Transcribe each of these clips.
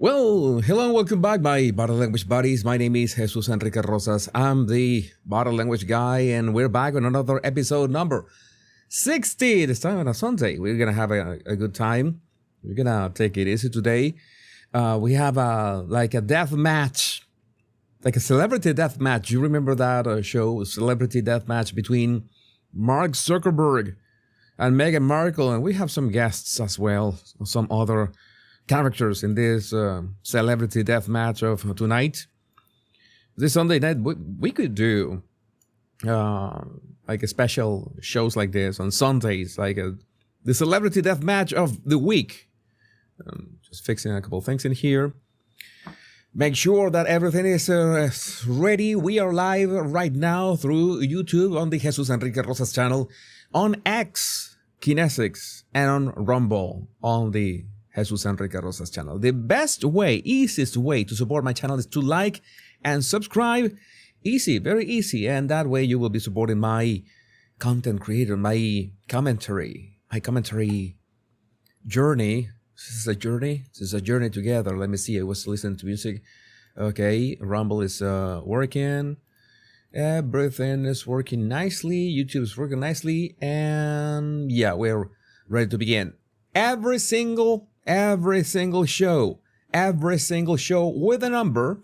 Well, hello and welcome back, my body language buddies. My name is Jesus Enrique Rosas. I'm the body language guy, and we're back on another episode number 60. This time on a Sunday. We're going to have a good time. We're going to take it easy today. We have a death match, like a celebrity death match. You remember that show, Celebrity Death Match between Mark Zuckerberg and Meghan Markle, and we have some guests as well, some other characters in this celebrity death match of tonight. This Sunday night, we could do like a special shows like this on Sundays, like the celebrity death match of the week. Just fixing a couple things in here. Make sure that everything is ready. We are live right now through YouTube on the Jesus Enrique Rosas channel, on X, Kinesics, and on Rumble on the Jesus Enrique Rosas channel. The best way, easiest way to support my channel is to like and subscribe. Easy, very easy. And that way you will be supporting my content creator, my commentary journey. This is a journey. This is a journey together. Let me see. I was listening to music. Okay, Rumble is working. Everything is working nicely. YouTube is working nicely. And yeah, we're ready to begin. Every single show with a number,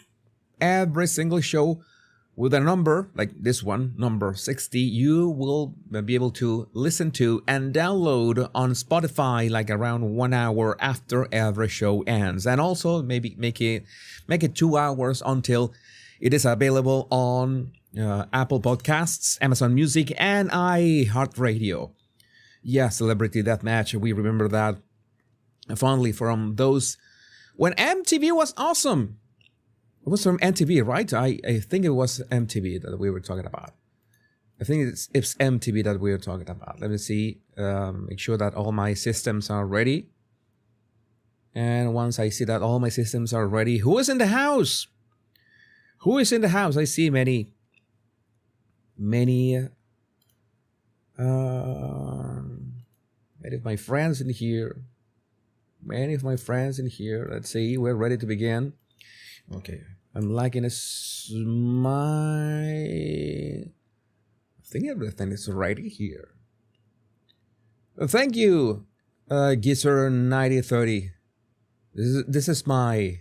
like this one, number 60, you will be able to listen to and download on Spotify like around 1 hour after every show ends. And also maybe make it 2 hours until it is available on Apple Podcasts, Amazon Music, and iHeartRadio. Yeah, Celebrity Deathmatch, we remember that fondly from those when MTV was awesome. It was from MTV, right? I think it was MTV that we were talking about. I think it's MTV that we were talking about. Let me see. Make sure that all my systems are ready. And once I see that all my systems are ready, who is in the house? Who is in the house? I see many of my friends in here. Let's see. We're ready to begin. Okay. I'm liking a smile. I think everything is ready here. Thank you, Gizzer 9030. This is my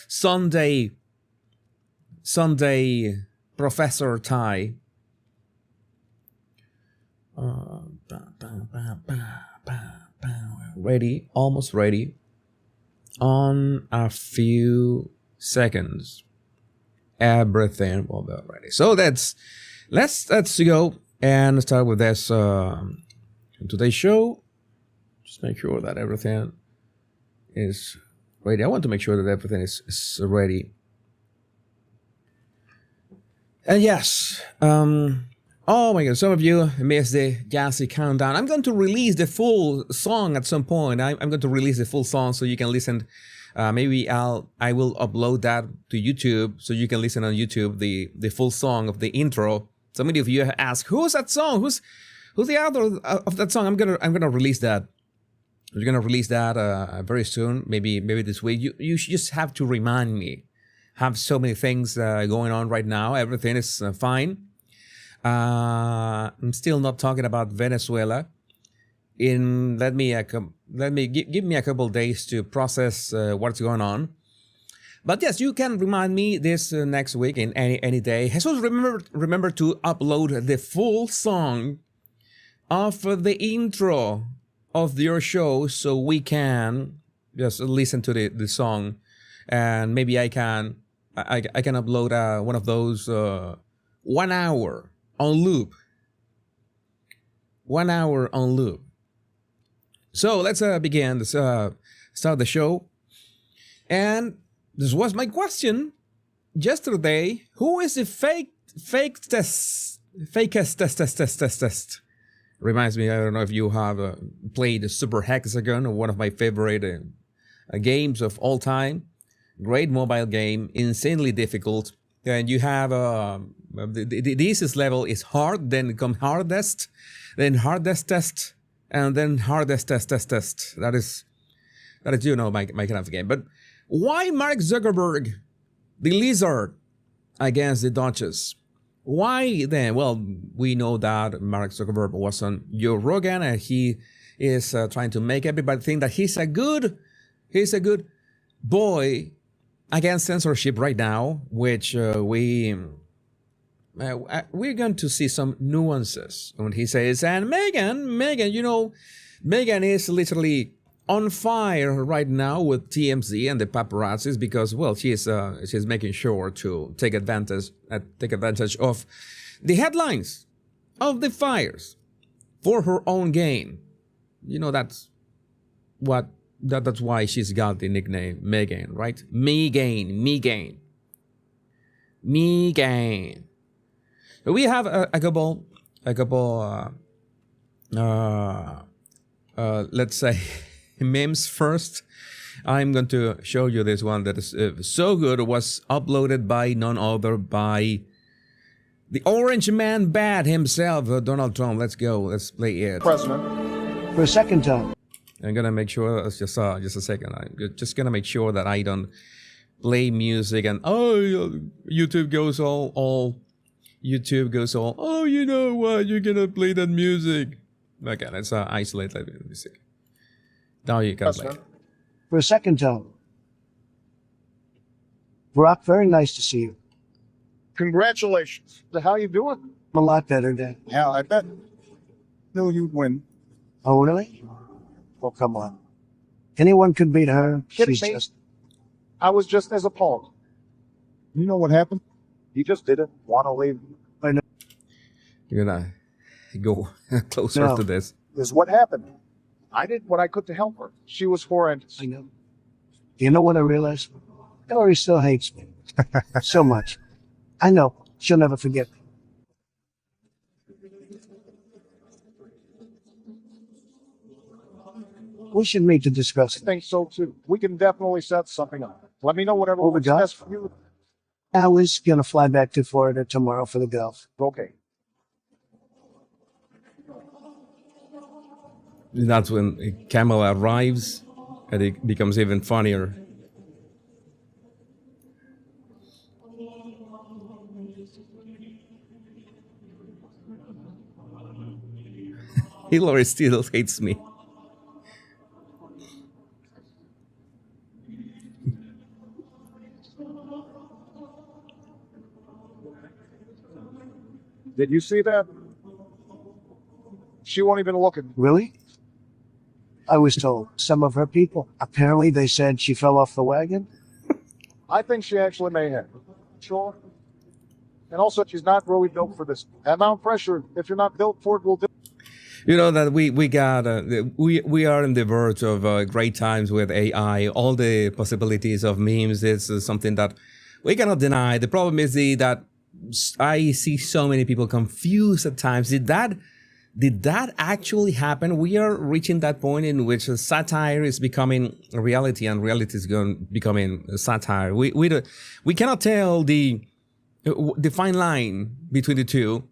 Sunday professor tie. Ready, almost ready. On a few seconds, everything will be ready. So let's go and start with this today's show. Just make sure that everything is ready. I want to make sure that everything is ready. And yes, oh my God, some of you missed the Gassy countdown. I'm going to release the full song at some point. I'm going to release the full song so you can listen. Maybe I will upload that to YouTube so you can listen on YouTube, the full song of the intro. So many of you ask, who's that song? Who's the author of that song? I'm gonna release that. We're gonna release that very soon, maybe this week. You just have to remind me. Have so many things going on right now. Everything is fine. I'm still not talking about Venezuela. Give me a couple days to process what's going on. But yes, you can remind me this next week in any day. Jesus, remember to upload the full song of the intro of your show so we can just listen to the song, and maybe I can upload one of those 1 hour on loop. 1 hour on loop. So let's begin. Let's start the show. And this was my question yesterday. Who is the fakest test? Reminds me, I don't know if you have played Super Hexagon, one of my favorite games of all time. Great mobile game, insanely difficult. And you have the easiest level is hard, then come hardest, then hardest test, and then hardest test. That That is, my kind of game. But why Mark Zuckerberg, the lizard, against the Duchess? Why then? Well, we know that Mark Zuckerberg was on Joe Rogan, and he is trying to make everybody think that he's a good boy against censorship right now, which we're going to see some nuances when he says, and Meghan, Meghan is literally on fire right now with TMZ and the paparazzis because, well, she's making sure to take advantage of the headlines of the fires for her own gain. That's why she's got the nickname Meghan, right? Me gain. We have a couple let's say memes first. I'm going to show you this one that is so good. It was uploaded by none other by the Orange Man Bad himself, Donald Trump. Let's go. Let's play it. President. For a second time. I'm gonna make sure. It's just a second. I'm just gonna make sure that I don't play music and YouTube goes all. Oh, you know what? You're gonna play that music. Okay, let's isolate that music. Now you can play. For a second time. Barack, very nice to see you. Congratulations. How you doing? I'm a lot better than. Yeah, I bet. No, you'd win. Oh, really? Well, come on. Anyone could beat her. Kidding She's me? just. I was just as appalled. You know what happened? You just didn't want to leave. I know. You're gonna go closer to this. Is what happened. I did what I could to help her. She was horrendous. I know. You know what I realized? Hillary still hates me. So much. I know. She'll never forget me. We should meet to discuss I it. think so too. We can definitely set something up. Let me know whatever Over works Gulf? best for you. I was going to fly back to Florida tomorrow for the Gulf. Okay. That's when Kamala arrives, and it becomes even funnier. Hillary still hates me. Did you see that? She won't even look at me. Really? I was told some of her people. Apparently they said she fell off the wagon. I think she actually may have. Sure. And also, she's not really built for this. Amount of pressure, if you're not built for it, will do. You know that we are on the verge of great times with AI. All the possibilities of memes is something that we cannot deny. The problem is that I see so many people confused at times. Did that actually happen? We are reaching that point in which satire is becoming a reality, and reality is becoming satire. We cannot tell the fine line between the two.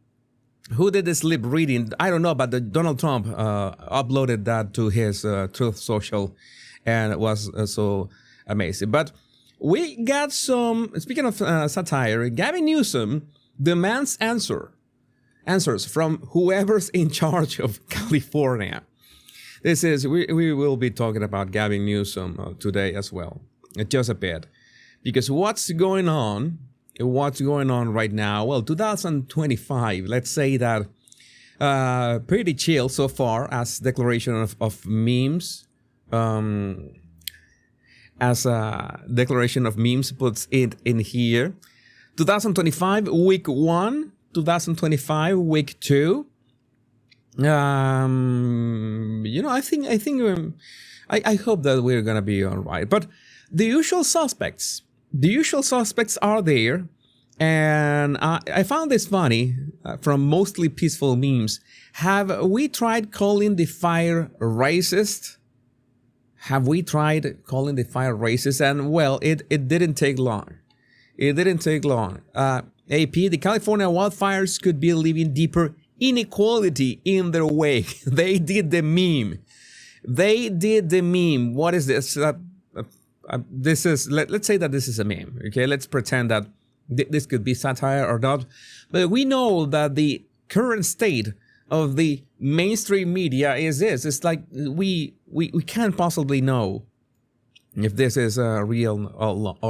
Who did this lip reading? I don't know, but Donald Trump uploaded that to his Truth Social, and it was so amazing. But we got some, speaking of satire, Gavin Newsom demands answers from whoever's in charge of California. We will be talking about Gavin Newsom today as well, just a bit, because what's going on right now? Well, 2025, let's say that pretty chill so far as declaration of memes. As a declaration of memes puts it in here. 2025 week 1, 2025 week 2. I hope that we're gonna be all right. But the usual suspects are there, and I found this funny from mostly peaceful memes. Have we tried calling the fire racist? Have we tried calling the fire racist? And well, it didn't take long. AP, the California wildfires could be leaving deeper inequality in their wake. They did the meme. They did the meme. What is this? This is, let's say that this is a meme. Okay, let's pretend that this could be satire or not. But we know that the current state of the mainstream media is this. It's like we can't possibly know if this is real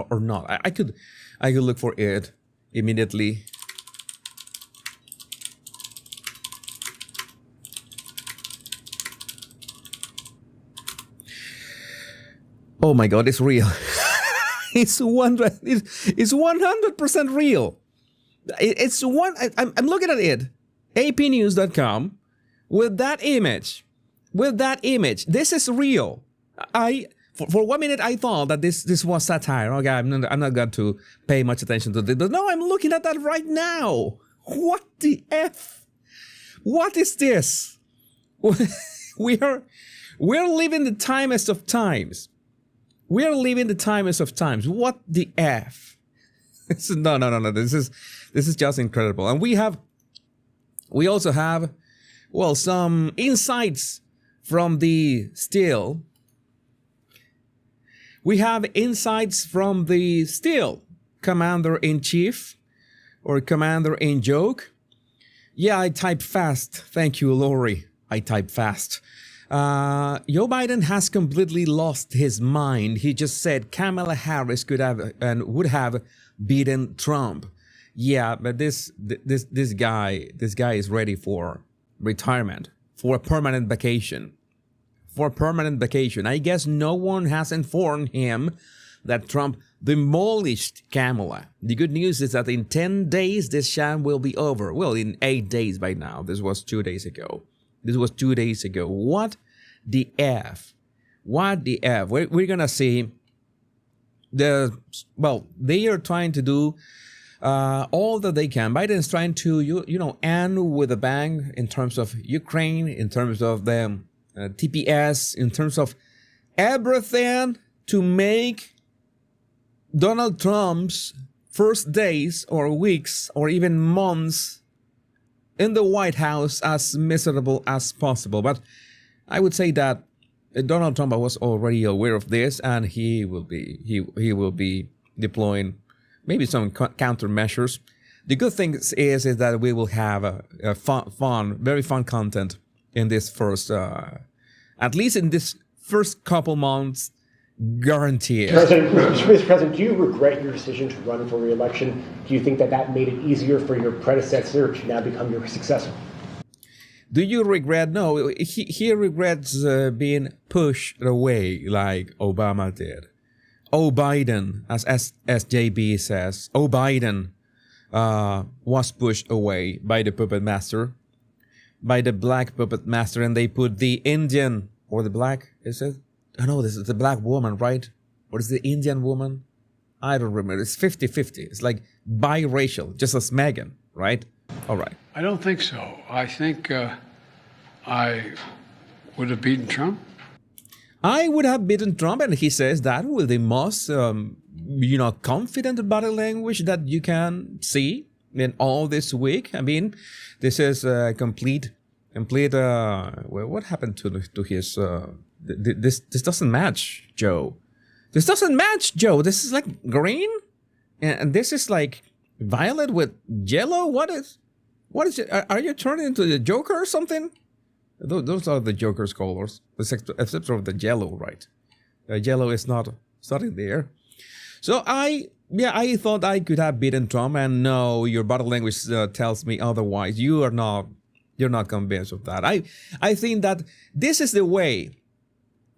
or not. I could look for it immediately. Oh my God, it's real. It's 100% real. I'm looking at it. APnews.com with that image. This is real. For 1 minute I thought that this was satire. Okay, I'm not going to pay much attention to this. But no, I'm looking at that right now. What the F? What is this? We're living the timest of times. We're living the timest of times. What the F? No. This is just incredible. And we also have, well, some insights from the still. We have insights from the still commander-in-chief or commander-in-joke. Yeah, I type fast. Thank you, Lori. I type fast. Joe Biden has completely lost his mind. He just said Kamala Harris could have and would have beaten Trump. Yeah, but this guy is ready for retirement, for a permanent vacation. I guess no one has informed him that Trump demolished Kamala. The good news is that in 10 days, this sham will be over. Well, in 8 days by now. This was 2 days ago. What the F? We're going to see they are trying to do all that they can. Biden is trying to, end with a bang in terms of Ukraine, in terms of the TPS, in terms of everything to make Donald Trump's first days or weeks or even months in the White House as miserable as possible. But I would say that Donald Trump was already aware of this, and he will be deploying maybe some countermeasures. The good thing is that we will have a very fun content in this first, at least in this first couple months, guaranteed. Mr. President, do you regret your decision to run for re-election? Do you think that made it easier for your predecessor to now become your successor? Do you regret? No, he regrets being pushed away like Obama did. Oh, Biden, as JB says, oh, Biden was pushed away by the puppet master, by the black puppet master, and they put the Indian, or the black, is it? Oh no, this is the black woman, right? Or is the Indian woman? I don't remember. It's 50-50. It's like biracial, just as Meghan, right? All right. I don't think so. I think I would have beaten Trump. I would have beaten Trump, and he says that with the most, confident body language that you can see in all this week. I mean, this is complete. What happened to his? This doesn't match, Joe. This doesn't match, Joe. This is like green, and this is like violet with yellow. What is it? Are you turning into the Joker or something? Those are the Joker's colors, except for the yellow, right? Yellow is not in there. So I thought I could have beaten Trump, and no, your body language tells me otherwise. You're not convinced of that. I think that this is the way.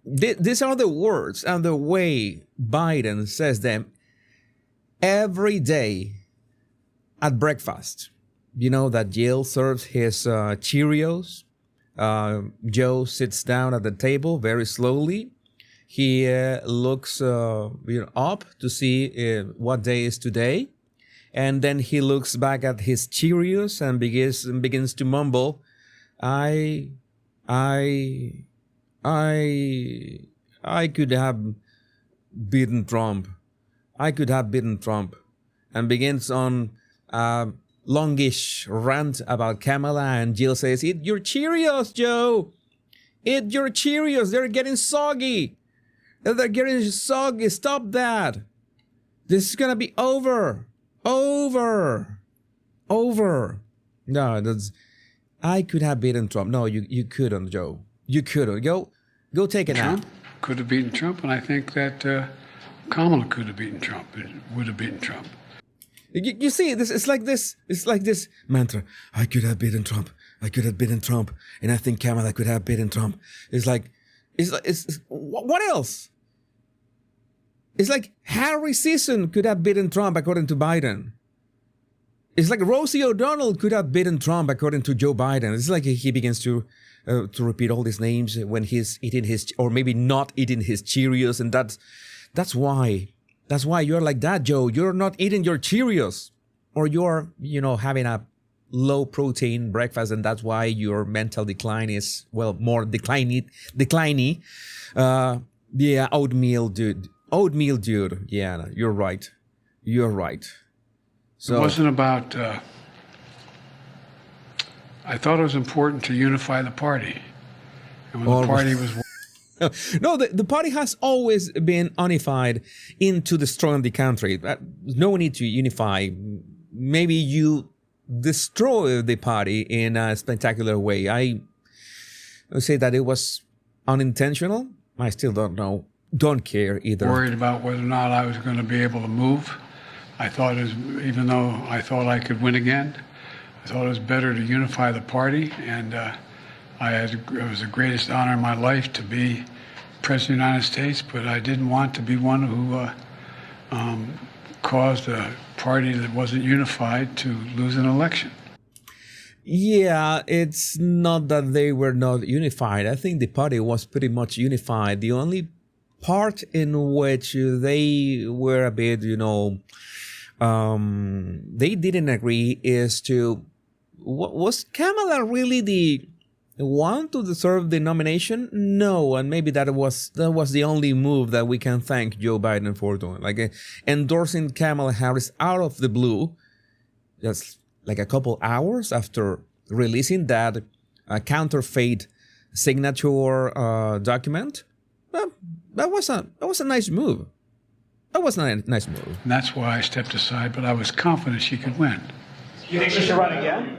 These are the words and the way Biden says them every day at breakfast. You know that Jill serves his Cheerios. Joe sits down at the table very slowly. He looks up to see what day is today, and then he looks back at his Cheerios and begins to mumble, I could have beaten Trump. And begins on longish rant about Kamala, and Jill says, "Eat your Cheerios, Joe. Eat your Cheerios. They're getting soggy. They're getting soggy. Stop that. This is going to be over. Over. No, I could have beaten Trump. No, you couldn't, Joe. You couldn't. Go take a nap. Trump could have beaten Trump, and I think that Kamala could have beaten Trump. It would have beaten Trump. You see, it's like this mantra. I could have beaten Trump. I could have beaten Trump, and I think Kamala could have beaten Trump. It's what else? It's like Harry Season could have beaten Trump according to Biden. It's like Rosie O'Donnell could have beaten Trump according to Joe Biden. It's like he begins to repeat all these names when he's eating his, or maybe not eating his Cheerios, and that's why you're like that, Joe. You're not eating your Cheerios, or you're having a low protein breakfast, and that's why your mental decline is more decliney. Yeah, oatmeal dude. Yeah, you're right. So it wasn't about. I thought it was important to unify the party, and when the party was. No, the party has always been unified into destroying the country. No need to unify. Maybe you destroy the party in a spectacular way. I would say that it was unintentional. I still don't know. Don't care either. Worried about whether or not I was going to be able to move. I thought even though I thought I could win again, I thought it was better to unify the party, and it was the greatest honor in my life to be President of the United States, but I didn't want to be one who caused a party that wasn't unified to lose an election. Yeah, it's not that they were not unified. I think the party was pretty much unified. The only part in which they were a bit, they didn't agree is to, was Kamala really the one to deserve the nomination? No, and maybe that was the only move that we can thank Joe Biden for doing, like endorsing Kamala Harris out of the blue, just like a couple hours after releasing that counterfeit signature document. That was a nice move. That was a nice move. And that's why I stepped aside, but I was confident she could win. You think she should run again?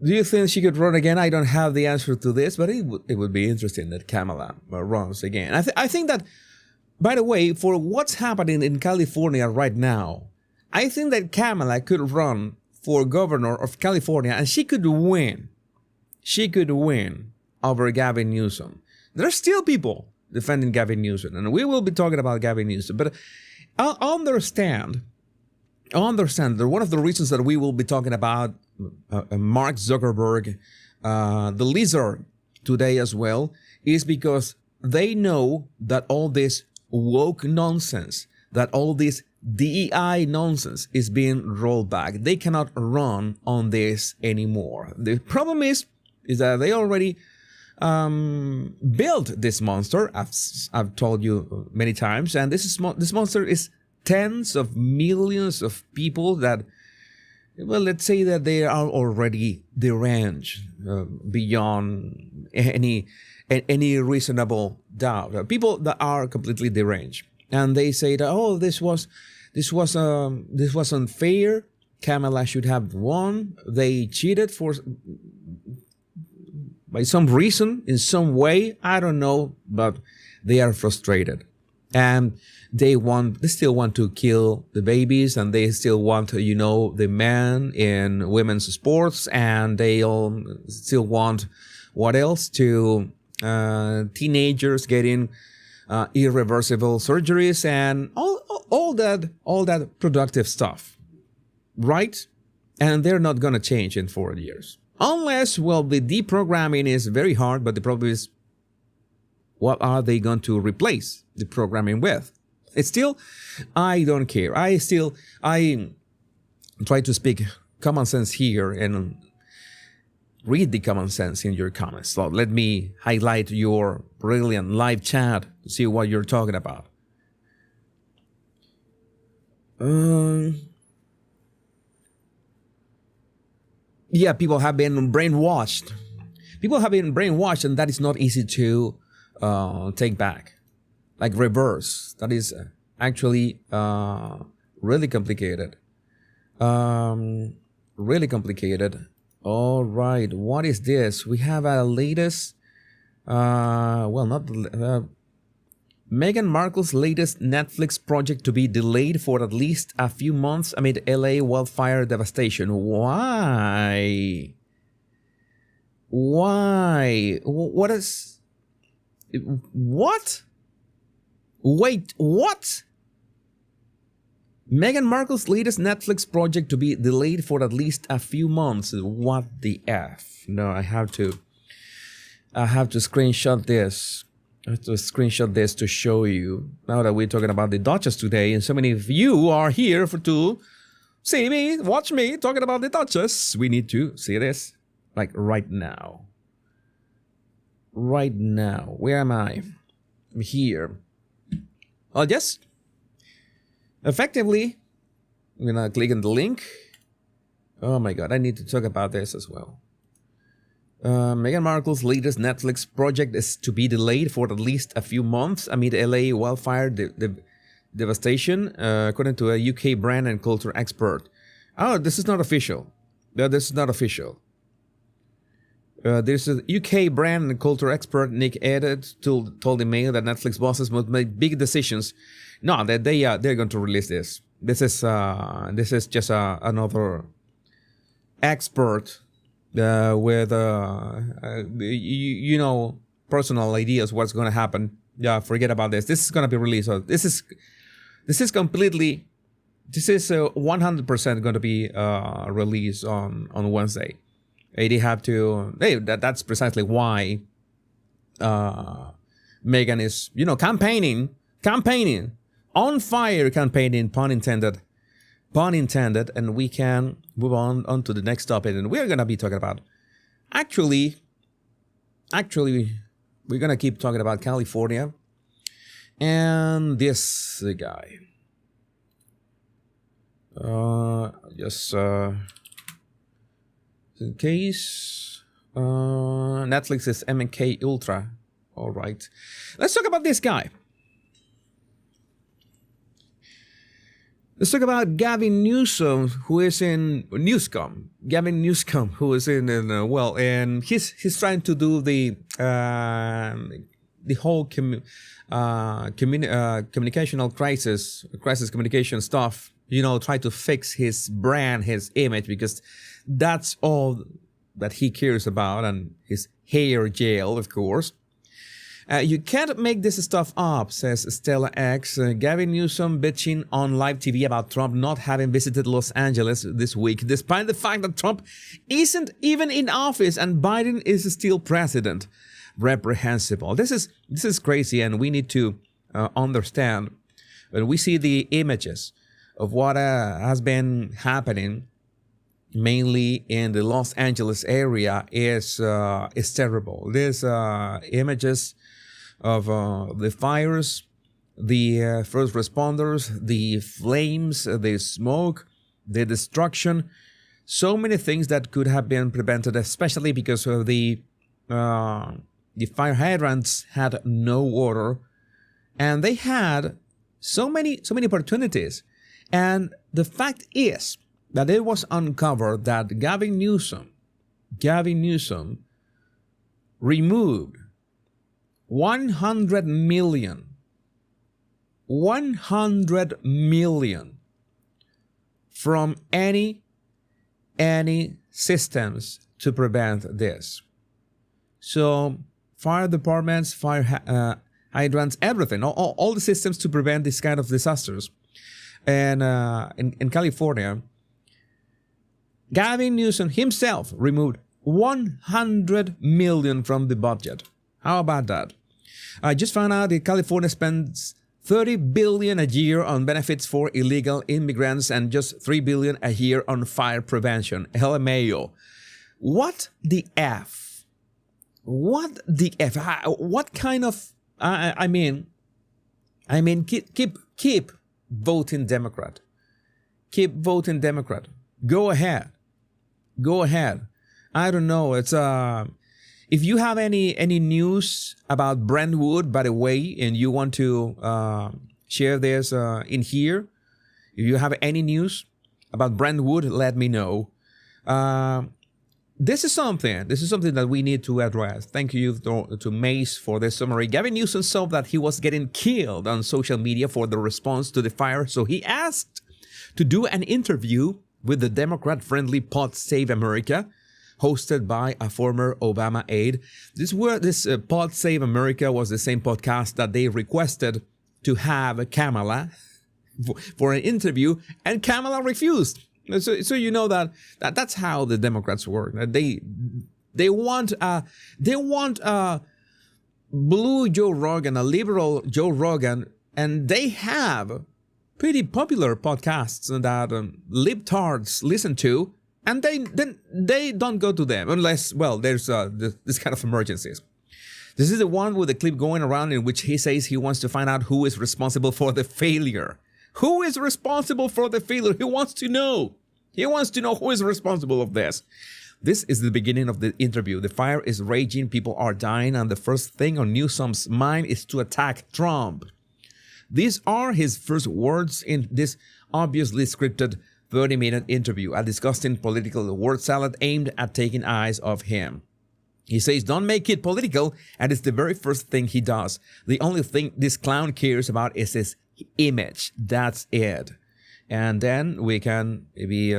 Do you think she could run again? I don't have the answer to this, but it would be interesting that Kamala runs again. I think that, by the way, for what's happening in California right now, I think that Kamala could run for governor of California, and she could win. She could win over Gavin Newsom. There are still people defending Gavin Newsom, and we will be talking about Gavin Newsom. But I understand that one of the reasons that we will be talking about Mark Zuckerberg, the lizard, today as well, is because they know that all this woke nonsense, that all this DEI nonsense is being rolled back. They cannot run on this anymore. The problem is that they already built this monster. I've told you many times, and this monster is tens of millions of people that, well, let's say that they are already deranged beyond any reasonable doubt. People that are completely deranged, and they say that, oh, this was unfair. Kamala should have won. They cheated by some reason, in some way, I don't know, but they are frustrated, and they still want to kill the babies, and they still want, the men in women's sports, and they all still want what else? To teenagers getting irreversible surgeries and all that productive stuff, right? And they're not going to change in 4 years. Unless, well, the deprogramming is very hard, but the problem is, what are they going to replace the programming with? It's still, I don't care. I try to speak common sense here and read the common sense in your comments. So let me highlight your brilliant live chat to see what you're talking about. Yeah, people have been brainwashed. People have been brainwashed, and that is not easy to take back, like reverse. That is actually really complicated. Really complicated. All right, what is this? We have a latest. Meghan Markle's latest Netflix project to be delayed for at least a few months amid LA wildfire devastation. Why? Why? What is... What? Wait, what? Meghan Markle's latest Netflix project to be delayed for at least a few months. What the F? No, I have to screenshot this. I have to screenshot this to show you. Now that we're talking about the Duchess today, and so many of you are here to see me, watch me talking about the Duchess, we need to see this. Like right now. Right now. Where am I? I'm here. I'll just effectively, I'm gonna click on the link. Oh my God, I need to talk about this as well. Meghan Markle's latest Netflix project is to be delayed for at least a few months amid LA wildfire devastation, according to a UK brand and culture expert. Oh, this is not official. No, this is not official. There's a UK brand and culture expert, Nick Edit, told the Mail that Netflix bosses must make big decisions. No, they're going to release this. This is just another expert with personal ideas what's going to happen. Yeah, forget about this. This is going to be released. So this is 100% going to be released on Wednesday. They have to. That's precisely why Meghan is campaigning on fire, campaigning, pun intended, and we can move on to the next topic, and we're gonna be talking about actually we're gonna keep talking about California and this guy. In case Netflix is MK Ultra. All right, let's talk about this guy. Let's talk about Gavin Newsom, who is in Newsom. Gavin Newsom, who is in and he's trying to do the whole communicational crisis communication stuff. Try to fix his brand, his image, because that's all that he cares about, and his hair gel, of course. You can't make this stuff up, says Stella X. Gavin Newsom bitching on live TV about Trump not having visited Los Angeles this week, despite the fact that Trump isn't even in office and Biden is still president. Reprehensible. This is crazy, and we need to understand when we see the images of what has been happening, mainly in the Los Angeles area, is terrible. There's images of the fires, the first responders, the flames, the smoke, the destruction, so many things that could have been prevented, especially because of the fire hydrants had no water, and they had so many opportunities. And the fact is that it was uncovered that Gavin Newsom removed 100 million from any systems to prevent this. So fire departments, fire hydrants, everything, all the systems to prevent this kind of disasters. And in California, Gavin Newsom himself removed 100 million from the budget. How about that? I just found out that California spends $30 billion a year on benefits for illegal immigrants and just $3 billion a year on fire prevention. LMAO. What the F? What the F? What kind of? I mean, keep voting Democrat. Keep voting Democrat. Go ahead. I don't know. If you have any news about Brentwood, by the way, and you want to share this in here, if you have any news about Brentwood, let me know. This is something that we need to address. Thank you to Mace for this summary. Gavin Newsom saw that he was getting killed on social media for the response to the fire, so he asked to do an interview with the Democrat-friendly Pod Save America, hosted by a former Obama aide. This Pod Save America was the same podcast that they requested to have Kamala for an interview, and Kamala refused. So you know that's how the Democrats work. They want blue Joe Rogan, a liberal Joe Rogan, and they have pretty popular podcasts that libtards listen to, and they don't go to them unless, well, there's this kind of emergencies. This is the one with the clip going around in which he says he wants to find out who is responsible for the failure. Who is responsible for the failure? He wants to know. He wants to know who is responsible of this. This is the beginning of the interview. The fire is raging, people are dying, and the first thing on Newsom's mind is to attack Trump. These are his first words in this obviously scripted 30-minute interview, a disgusting political word salad aimed at taking eyes off him. He says, don't make it political, and it's the very first thing he does. The only thing this clown cares about is his image. That's it. And then we can maybe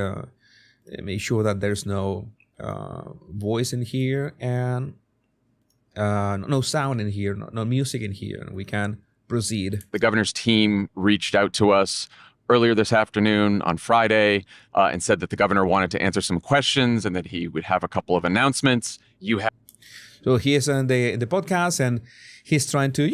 make sure that there's no voice in here and no sound in here, no music in here, and we can proceed. The governor's team reached out to us earlier this afternoon on Friday and said that the governor wanted to answer some questions and that he would have a couple of announcements. So he is on the podcast, and he's trying to,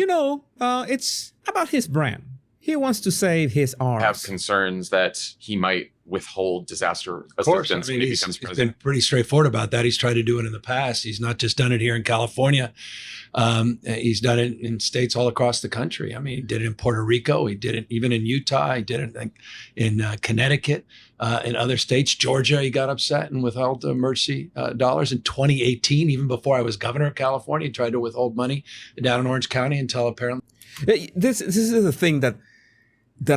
it's about his brand. He wants to save his arms. Have concerns that he might withhold disaster assistance when he becomes president. He's been pretty straightforward about that. He's tried to do it in the past. He's not just done it here in California. He's done it in states all across the country. I mean, he did it in Puerto Rico. He did it even in Utah. He did it in Connecticut, in other states. Georgia, he got upset and withheld emergency dollars in 2018. Even before I was governor of California, he tried to withhold money down in Orange County until apparently. This is the thing that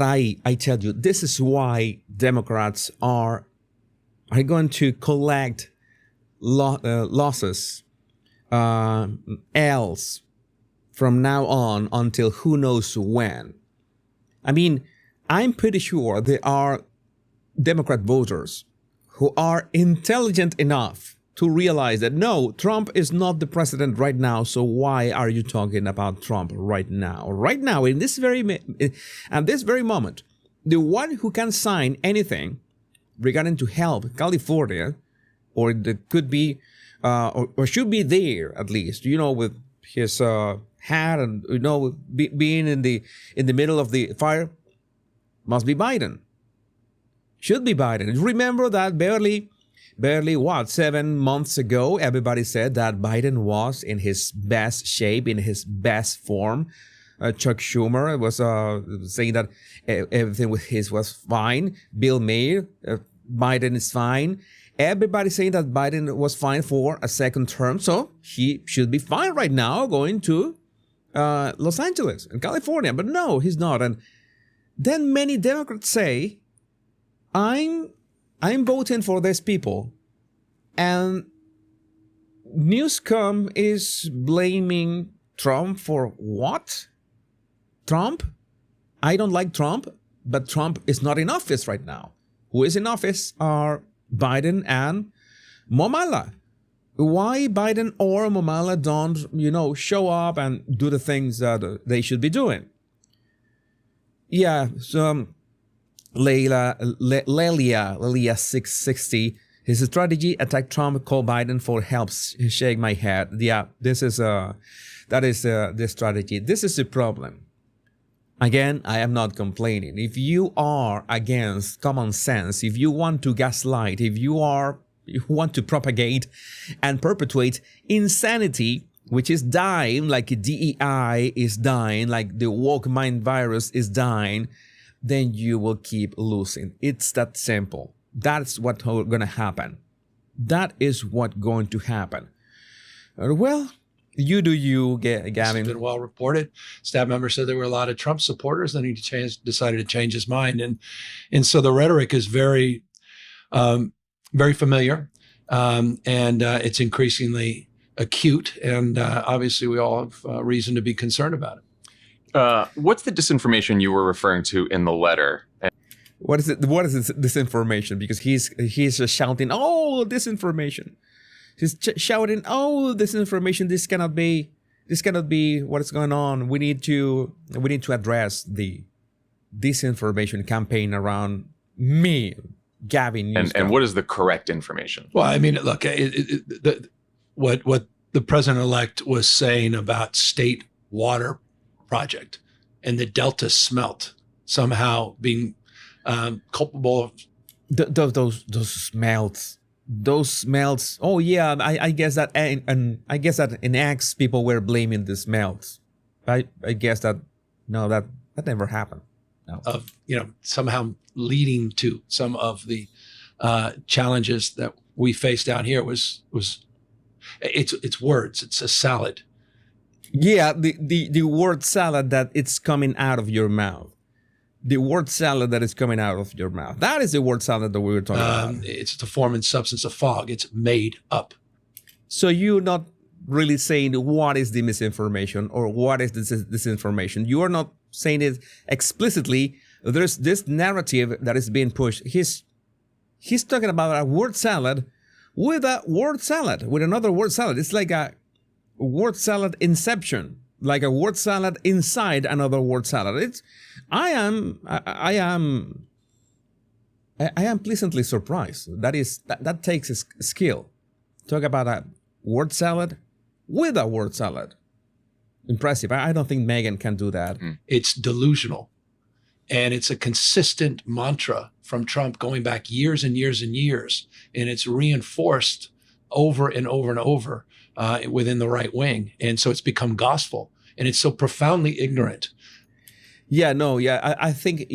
I tell you. This is why Democrats are going to collect losses, L's from now on until who knows when. I mean, I'm pretty sure there are Democrat voters who are intelligent enough to realize that, no, Trump is not the president right now, so why are you talking about Trump right now? Right now, at this very moment, the one who can sign anything regarding to help California, or that could be, or should be there at least, with his hat and being in the middle of the fire, must be Biden. Should be Biden. Remember that barely 7 months ago, everybody said that Biden was in his best shape, in his best form. Chuck Schumer was saying that everything with his was fine. Bill Maher, Biden is fine. Everybody saying that Biden was fine for a second term, so he should be fine right now going to Los Angeles and California. But no, he's not. And then many Democrats say, I'm voting for these people. And Newsom is blaming Trump for what? Trump? I don't like Trump, but Trump is not in office right now. Who is in office are Biden and Momala. Why Biden or Momala don't, show up and do the things that they should be doing? Yeah, so Lelia 660. His strategy: attack Trump, call Biden for help. Shake my head. Yeah, that is the strategy. This is the problem. Again, I am not complaining. If you are against common sense, if you want to gaslight, if you want to propagate and perpetuate insanity, which is dying, like DEI is dying, like the woke mind virus is dying, then you will keep losing. It's that simple. That's what's going to happen. That is what's going to happen. Well, you do you, This has Gavin. been well reported. Staff members said there were a lot of Trump supporters. Then he decided to change his mind, and so the rhetoric is very, very familiar, and it's increasingly acute. And obviously, we all have reason to be concerned about it. What's the disinformation you were referring to in the letter? What is it? What is this disinformation? Because he's just shouting, "Oh, disinformation!" He's shouting, "Oh, disinformation! This cannot be what is going on. We need to address the disinformation campaign around me, Gavin Newsom." And what is the correct information? Well, I mean, look, what the president-elect was saying about state water project and the Delta smelt somehow being culpable of those smells. Oh yeah, I guess that, and I guess that in Acts people were blaming the smells. I guess that no, that never happened. No. of somehow leading to some of the challenges that we face down here was it's words. It's a salad. Yeah, the word salad that it's coming out of your mouth. The word salad that is coming out of your mouth. That is the word salad that we were talking about. It's the form and substance of fog. It's made up. So you're not really saying what is the misinformation or what is this disinformation. You are not saying it explicitly. There's this narrative that is being pushed. He's talking about a word salad with a word salad, with another word salad. It's like a word salad inception, like a word salad inside another word salad. I am pleasantly surprised. That takes a skill. Talk about a word salad with a word salad. Impressive. I don't think Meghan can do that. It's delusional. And it's a consistent mantra from Trump going back years and years and years. And it's reinforced over and over and over within the right wing. And so it's become gospel. And it's so profoundly ignorant. I think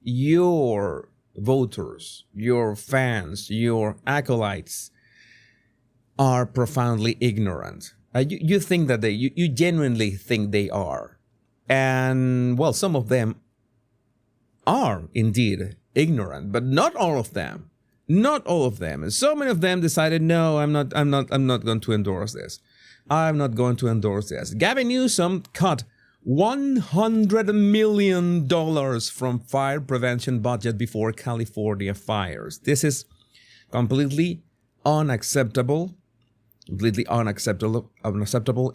your voters, your fans, your acolytes are profoundly ignorant. You think that you genuinely think they are. And well, some of them are indeed ignorant, but not all of them. Not all of them. And so many of them decided, no, I'm not going to endorse this. I'm not going to endorse this. Gavin Newsom cut $100 million from fire prevention budget before California fires. This is completely unacceptable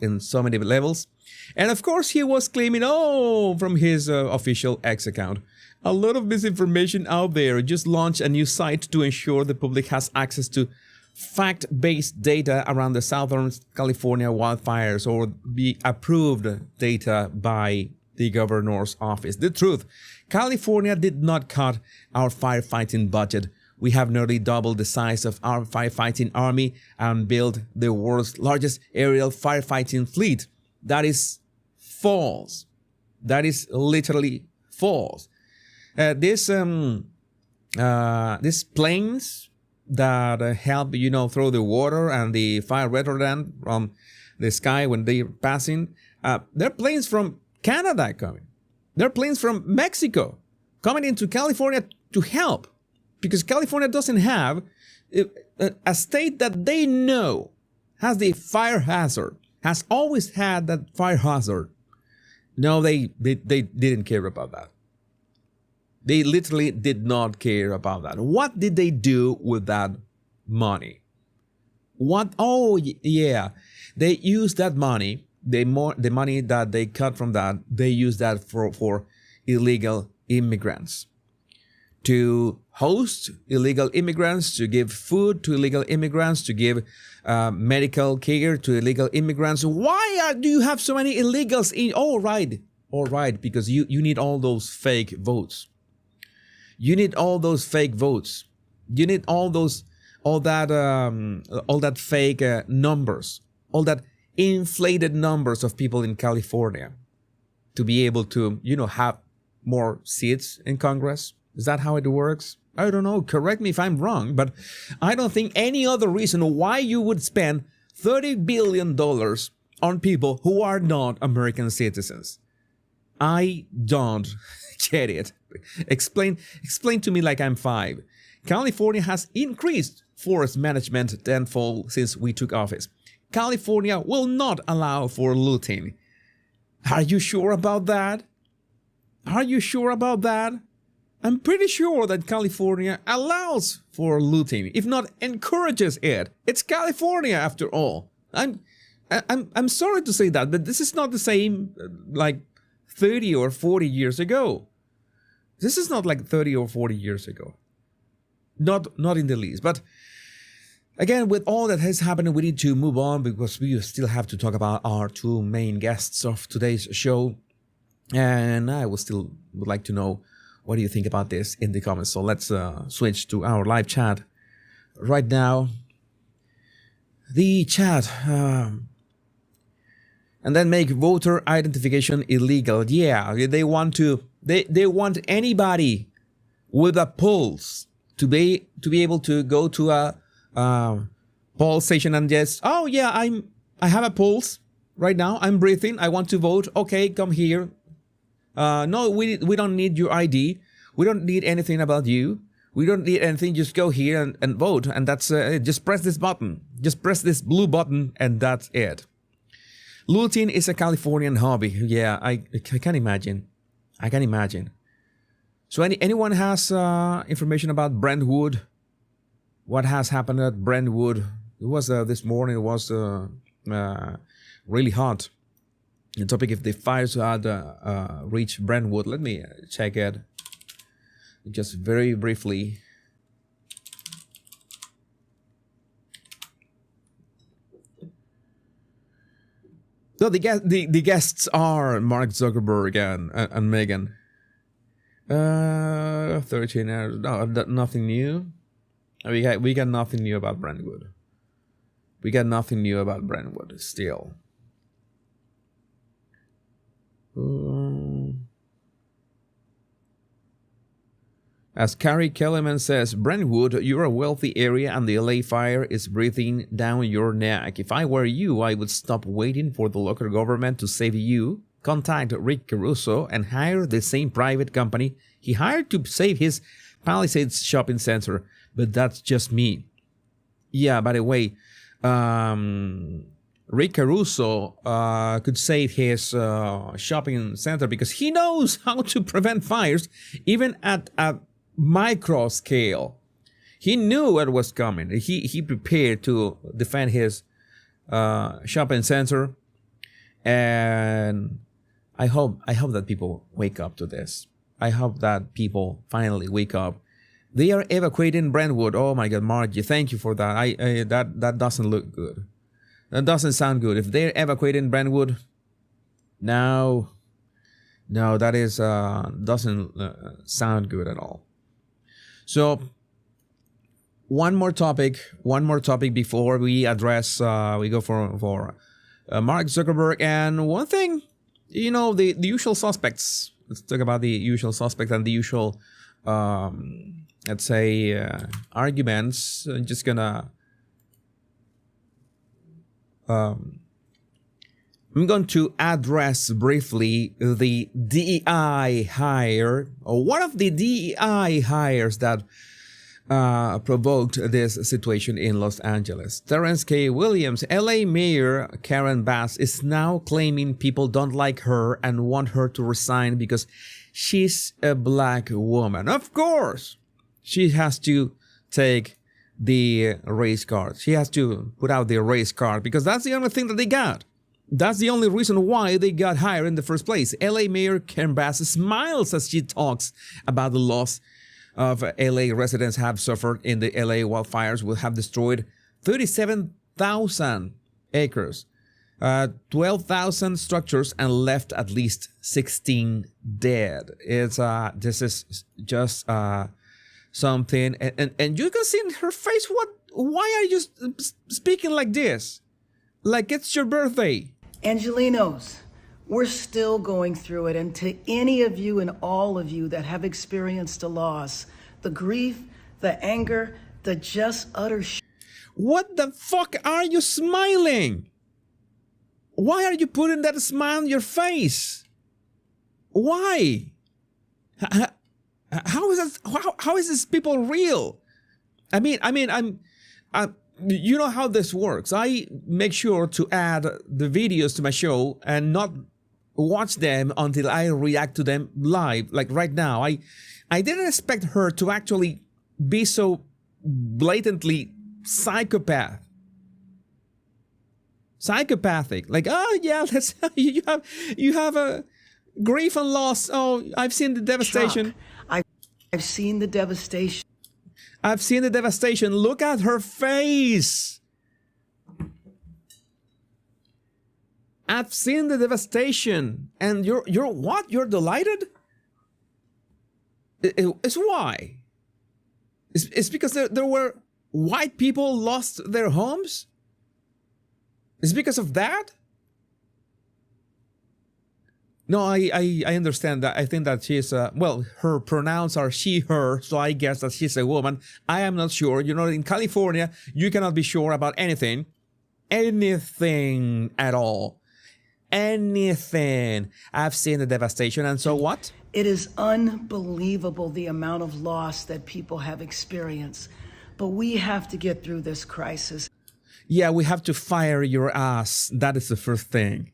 in so many levels. And of course, he was claiming, from his official X account, a lot of misinformation out there. Just launched a new site to ensure the public has access to fact-based data around the Southern California wildfires, or the approved data by the governor's office. The truth, California did not cut our firefighting budget. We have nearly doubled the size of our firefighting army and built the world's largest aerial firefighting fleet. That is false. That is literally false. These planes that help, throw the water and the fire retardant from the sky when they're passing. They're planes from Canada coming. They're planes from Mexico coming into California to help, because California doesn't have a state that they know has the fire hazard, has always had that fire hazard. No, they didn't care about that. They literally did not care about that. What did they do with that money? They used that money, the money that they cut from that, they used that for illegal immigrants. To host illegal immigrants, to give food to illegal immigrants, to give medical care to illegal immigrants. Why do you have so many illegals in? All right, because you need all those fake votes. You need all those fake votes. You need all that fake numbers, all that inflated numbers of people in California to be able to, have more seats in Congress. Is that how it works? I don't know. Correct me if I'm wrong, but I don't think any other reason why you would spend $30 billion on people who are not American citizens. I don't get it. Explain to me like I'm 5. California has increased forest management tenfold since we took office. California will not allow for looting. Are you sure about that? Are you sure about that? I'm pretty sure that California allows for looting, if not encourages it. It's California after all. I'm sorry to say that, but this is not the same like 30 or 40 years ago. This is not like 30 or 40 years ago. Not in the least. But again, with all that has happened, we need to move on because we still have to talk about our 2 main guests of today's show. And I would like to know, what do you think about this in the comments? So let's switch to our live chat right now. The chat. And then make voter identification illegal. Yeah, they want anybody with a pulse to be able to go to a poll station and just, oh yeah, I have a pulse right now. I'm breathing. I want to vote. Okay, come here. No, we don't need your ID. We don't need anything about you. We don't need anything. Just go here and vote. And that's it. Just press this button. Just press this blue button and that's it. Looting is a Californian hobby. Yeah, I can imagine. I can imagine. So anyone has information about Brentwood? What has happened at Brentwood? It was this morning. It was really hot. The topic if the fires had reached Brentwood. Let me check it. Just very briefly. So the guests are Mark Zuckerberg and Meghan. 13 hours. No, nothing new. We got nothing new about Brentwood. We got nothing new about Brentwood still. As Carrie Kellerman says, Brentwood, you're a wealthy area and the LA fire is breathing down your neck. If I were you, I would stop waiting for the local government to save you. Contact Rick Caruso and hire the same private company he hired to save his Palisades shopping center. But that's just me. Yeah, by the way, Rick Caruso could save his shopping center because he knows how to prevent fires even at a micro scale. He knew what was coming. He prepared to defend his shopping center, and I hope that people wake up to this. I hope that people finally wake up. They are evacuating Brentwood. Oh my God, Margie, thank you for that. That doesn't look good. That doesn't sound good. If they're evacuating Brentwood, no, that is doesn't sound good at all. So one more topic before we address. We go for Mark Zuckerberg, and one thing, the usual suspects. Let's talk about the usual suspects and the usual, let's say, arguments. I'm just gonna. I'm going to address briefly the DEI hire, or one of the DEI hires that provoked this situation in Los Angeles. Terrence K. Williams, LA Mayor Karen Bass, is now claiming people don't like her and want her to resign because she's a black woman. Of course, she has to take the race card. She has to put out the race card because that's the only thing that they got. That's the only reason why they got hired in the first place. LA Mayor Karen Bass smiles as she talks about the loss of LA residents have suffered in the LA wildfires, will have destroyed 37,000 acres, 12,000 structures, and left at least 16 dead. This is just something, and you can see in her face, why are you speaking like this? Like it's your birthday. Angelinos, we're still going through it. And to any of you and all of you that have experienced a loss, the grief, the anger, the just utter What the fuck are you smiling? Why are you putting that smile on your face? Why? How is this? How is this people real? I mean, you know how this works. I make sure to add the videos to my show and not watch them until I react to them live. Like right now, I didn't expect her to actually be so blatantly psychopathic. Like, oh yeah, that's you have a grief and loss. Oh, I've seen the devastation. I've seen the devastation. I've seen the devastation. Look at her face. I've seen the devastation. And you're what? You're delighted? It's why? It's because there were white people lost their homes? It's because of that? No, I understand that. I think that she's, well, her pronouns are she, her, so I guess that she's a woman. I am not sure. You know, in California, you cannot be sure about anything. Anything at all. Anything. I've seen the devastation, and so what? It is unbelievable the amount of loss that people have experienced. But we have to get through this crisis. Yeah, we have to fire your ass. That is the first thing.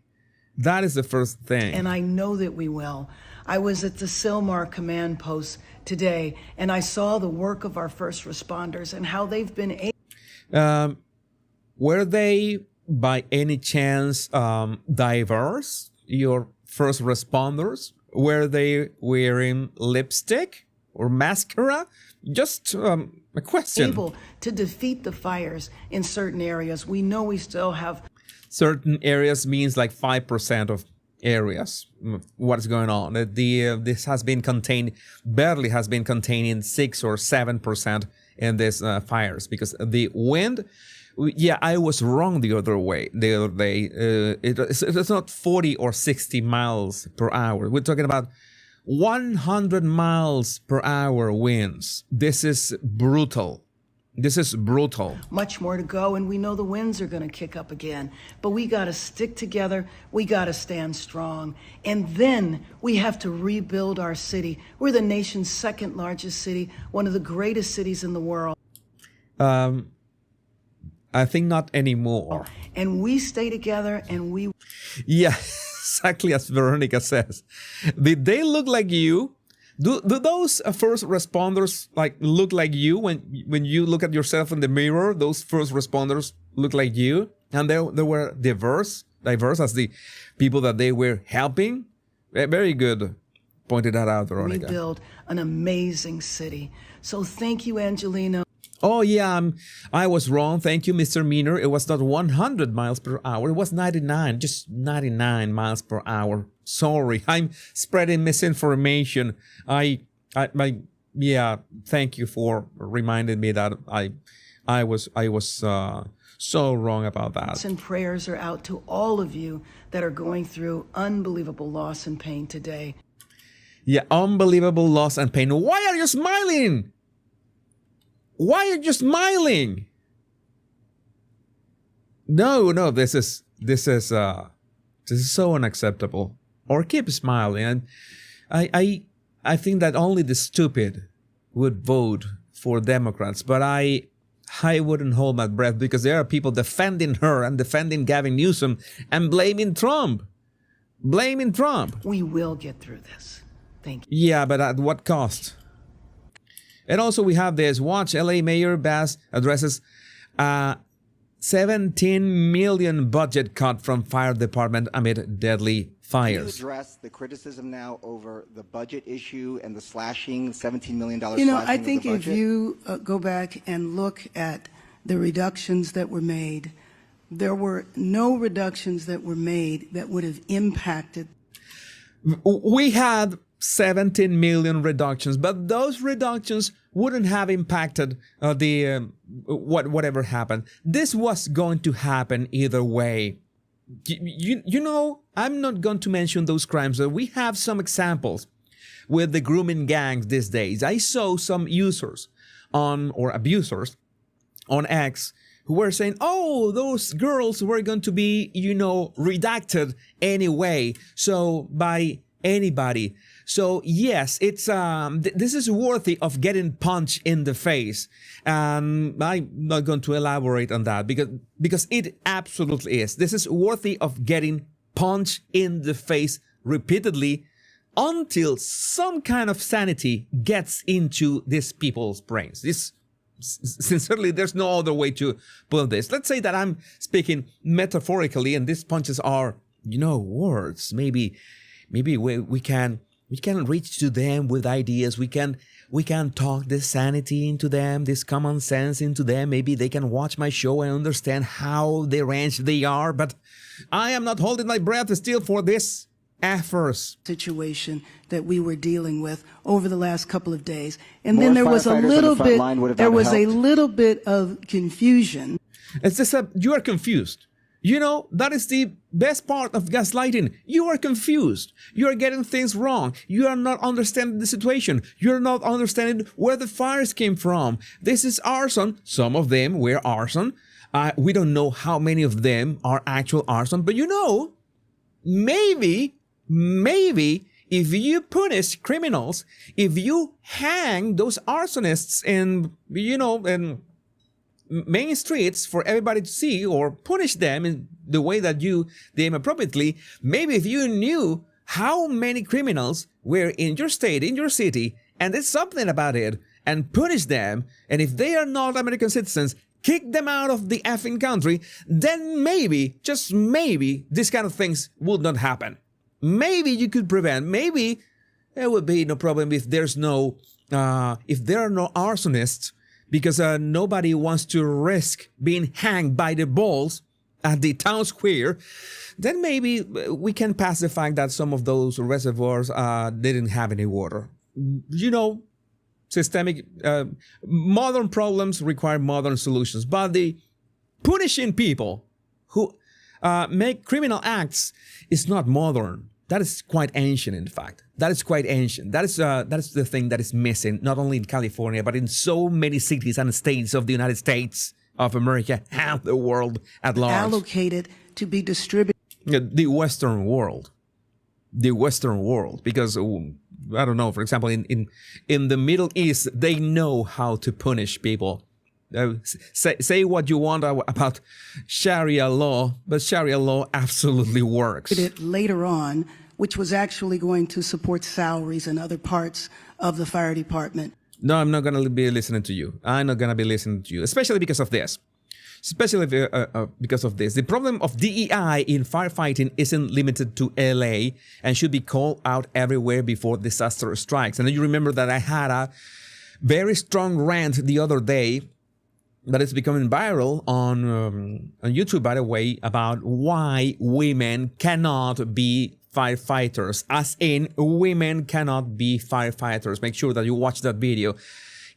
That is the first thing. And I know that we will. I was at the MOAR command post today, and I saw the work of our first responders and how they've been able. Were they, by any chance, diverse? Your first responders? Were they wearing lipstick or mascara? Just a question. Able to defeat the fires in certain areas. We know we still have. Certain areas means like 5% of areas. What's going on? This has been contained, barely has been contained in 6 or 7% in these fires, because the wind. Yeah, I was wrong the other day. It's not 40 or 60 miles per hour. We're talking about 100 miles per hour winds. This is brutal. This is brutal. Much more to go, and we know the winds are going to kick up again. But we got to stick together. We got to stand strong. And then we have to rebuild our city. We're the nation's second largest city, one of the greatest cities in the world. I think not anymore. And we stay together, and we... Yeah, exactly as Veronica says. Did they look like you? Do those first responders like look like you when you look at yourself in the mirror? Those first responders look like you, and they were diverse as the people that they were helping. Very good, pointed that out, Veronica. Rebuild an amazing city. So thank you, Angelina. Oh yeah, I was wrong. Thank you, Mr. Meaner. It was not 100 miles per hour. It was 99, just 99 miles per hour. Sorry, I'm spreading misinformation. Yeah. Thank you for reminding me that I was so wrong about that. And prayers are out to all of you that are going through unbelievable loss and pain today. Yeah, unbelievable loss and pain. Why are you smiling? Why are you smiling? No, this is so unacceptable. Or keep smiling. And I think that only the stupid would vote for Democrats, but I wouldn't hold my breath, because there are people defending her and defending Gavin Newsom and blaming Trump. Blaming Trump. We will get through this. Thank you. Yeah, but at what cost? And also we have this. Watch LA Mayor Bass addresses 17 million budget cut from fire department amid deadly fires. Can you address the criticism now over the budget issue and the slashing, $17 million You know, slashing I of the think if budget? you go back and look at the reductions that were made, there were no reductions that were made that would have impacted. We had 17 million reductions, but those reductions wouldn't have impacted whatever happened. This was going to happen either way. You know, I'm not going to mention those crimes. We have some examples with the grooming gangs these days. I saw some users or abusers on X who were saying, oh, those girls were going to be, redacted anyway. So by anybody. So yes, it's this is worthy of getting punched in the face. I'm not going to elaborate on that because it absolutely is. This is worthy of getting punched in the face repeatedly until some kind of sanity gets into these people's brains. Sincerely, there's no other way to put this. Let's say that I'm speaking metaphorically and these punches are, words. Maybe we can reach to them with ideas. We can talk this sanity into them, this common sense into them. Maybe they can watch my show and understand how deranged they are. But I am not holding my breath still for this efforts. Situation that we were dealing with over the last couple of days. And then there was a little bit of confusion. It's just you are confused. That is the best part of gaslighting. You are confused. You are getting things wrong. You are not understanding the situation. You are not understanding where the fires came from. This is arson. Some of them were arson. We don't know how many of them are actual arson, but maybe if you punish criminals, if you hang those arsonists in main streets for everybody to see, or punish them in the way that you deem appropriately, maybe if you knew how many criminals were in your state, in your city, and did something about it and punish them, and if they are not American citizens, kick them out of the effing country, then maybe, just maybe, these kind of things would not happen. Maybe you could prevent, maybe there would be no problem if there are no arsonists, because nobody wants to risk being hanged by the balls at the town square. Then maybe we can pass the fact that some of those reservoirs didn't have any water. Systemic, modern problems require modern solutions. But the punishing people who make criminal acts is not modern. That is quite ancient, in fact. That is quite ancient. That is the thing that is missing, not only in California, but in so many cities and states of the United States of America and the world at large. Allocated to be distributed. The Western world. Because, I don't know, for example, in the Middle East, they know how to punish people. Say what you want about Sharia law, but Sharia law absolutely works. It later on, which was actually going to support salaries and other parts of the fire department. No, I'm not going to be listening to you. I'm not going to be listening to you, especially because of this. The problem of DEI in firefighting isn't limited to LA and should be called out everywhere before disaster strikes. And you remember that I had a very strong rant the other day that is becoming viral on YouTube, by the way, about why women cannot be firefighters. As in, women cannot be firefighters. Make sure that you watch that video.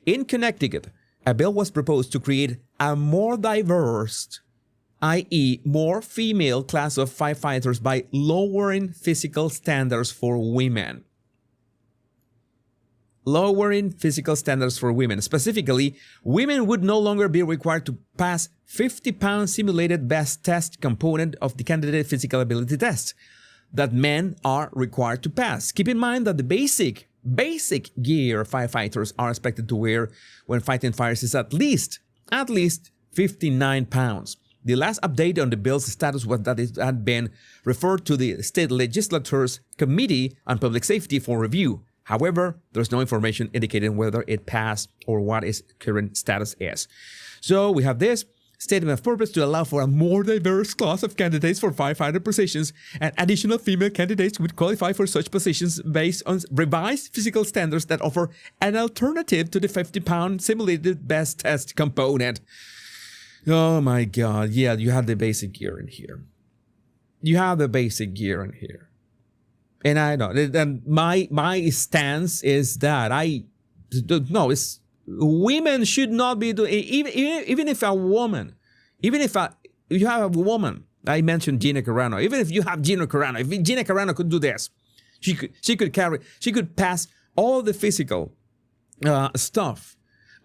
In Connecticut, a bill was proposed to create a more diverse, i.e. more female class of firefighters by lowering physical standards for women. Lowering physical standards for women. Specifically, women would no longer be required to pass 50-pound simulated best test component of the candidate physical ability test that men are required to pass. Keep in mind that the basic gear firefighters are expected to wear when fighting fires is at least 59 pounds. The last update on the bill's status was that it had been referred to the state legislature's Committee on Public Safety for review. However, there's no information indicating whether it passed or what its current status is. So we have this statement of purpose to allow for a more diverse class of candidates for firefighter positions, and additional female candidates would qualify for such positions based on revised physical standards that offer an alternative to the 50-pound simulated best test component. Oh my God. Yeah, you have the basic gear in here. And I know, and my stance is that it's women should not be doing, even if you have a woman, I mentioned Gina Carano, even if you have Gina Carano, if Gina Carano could do this, she could pass all the physical stuff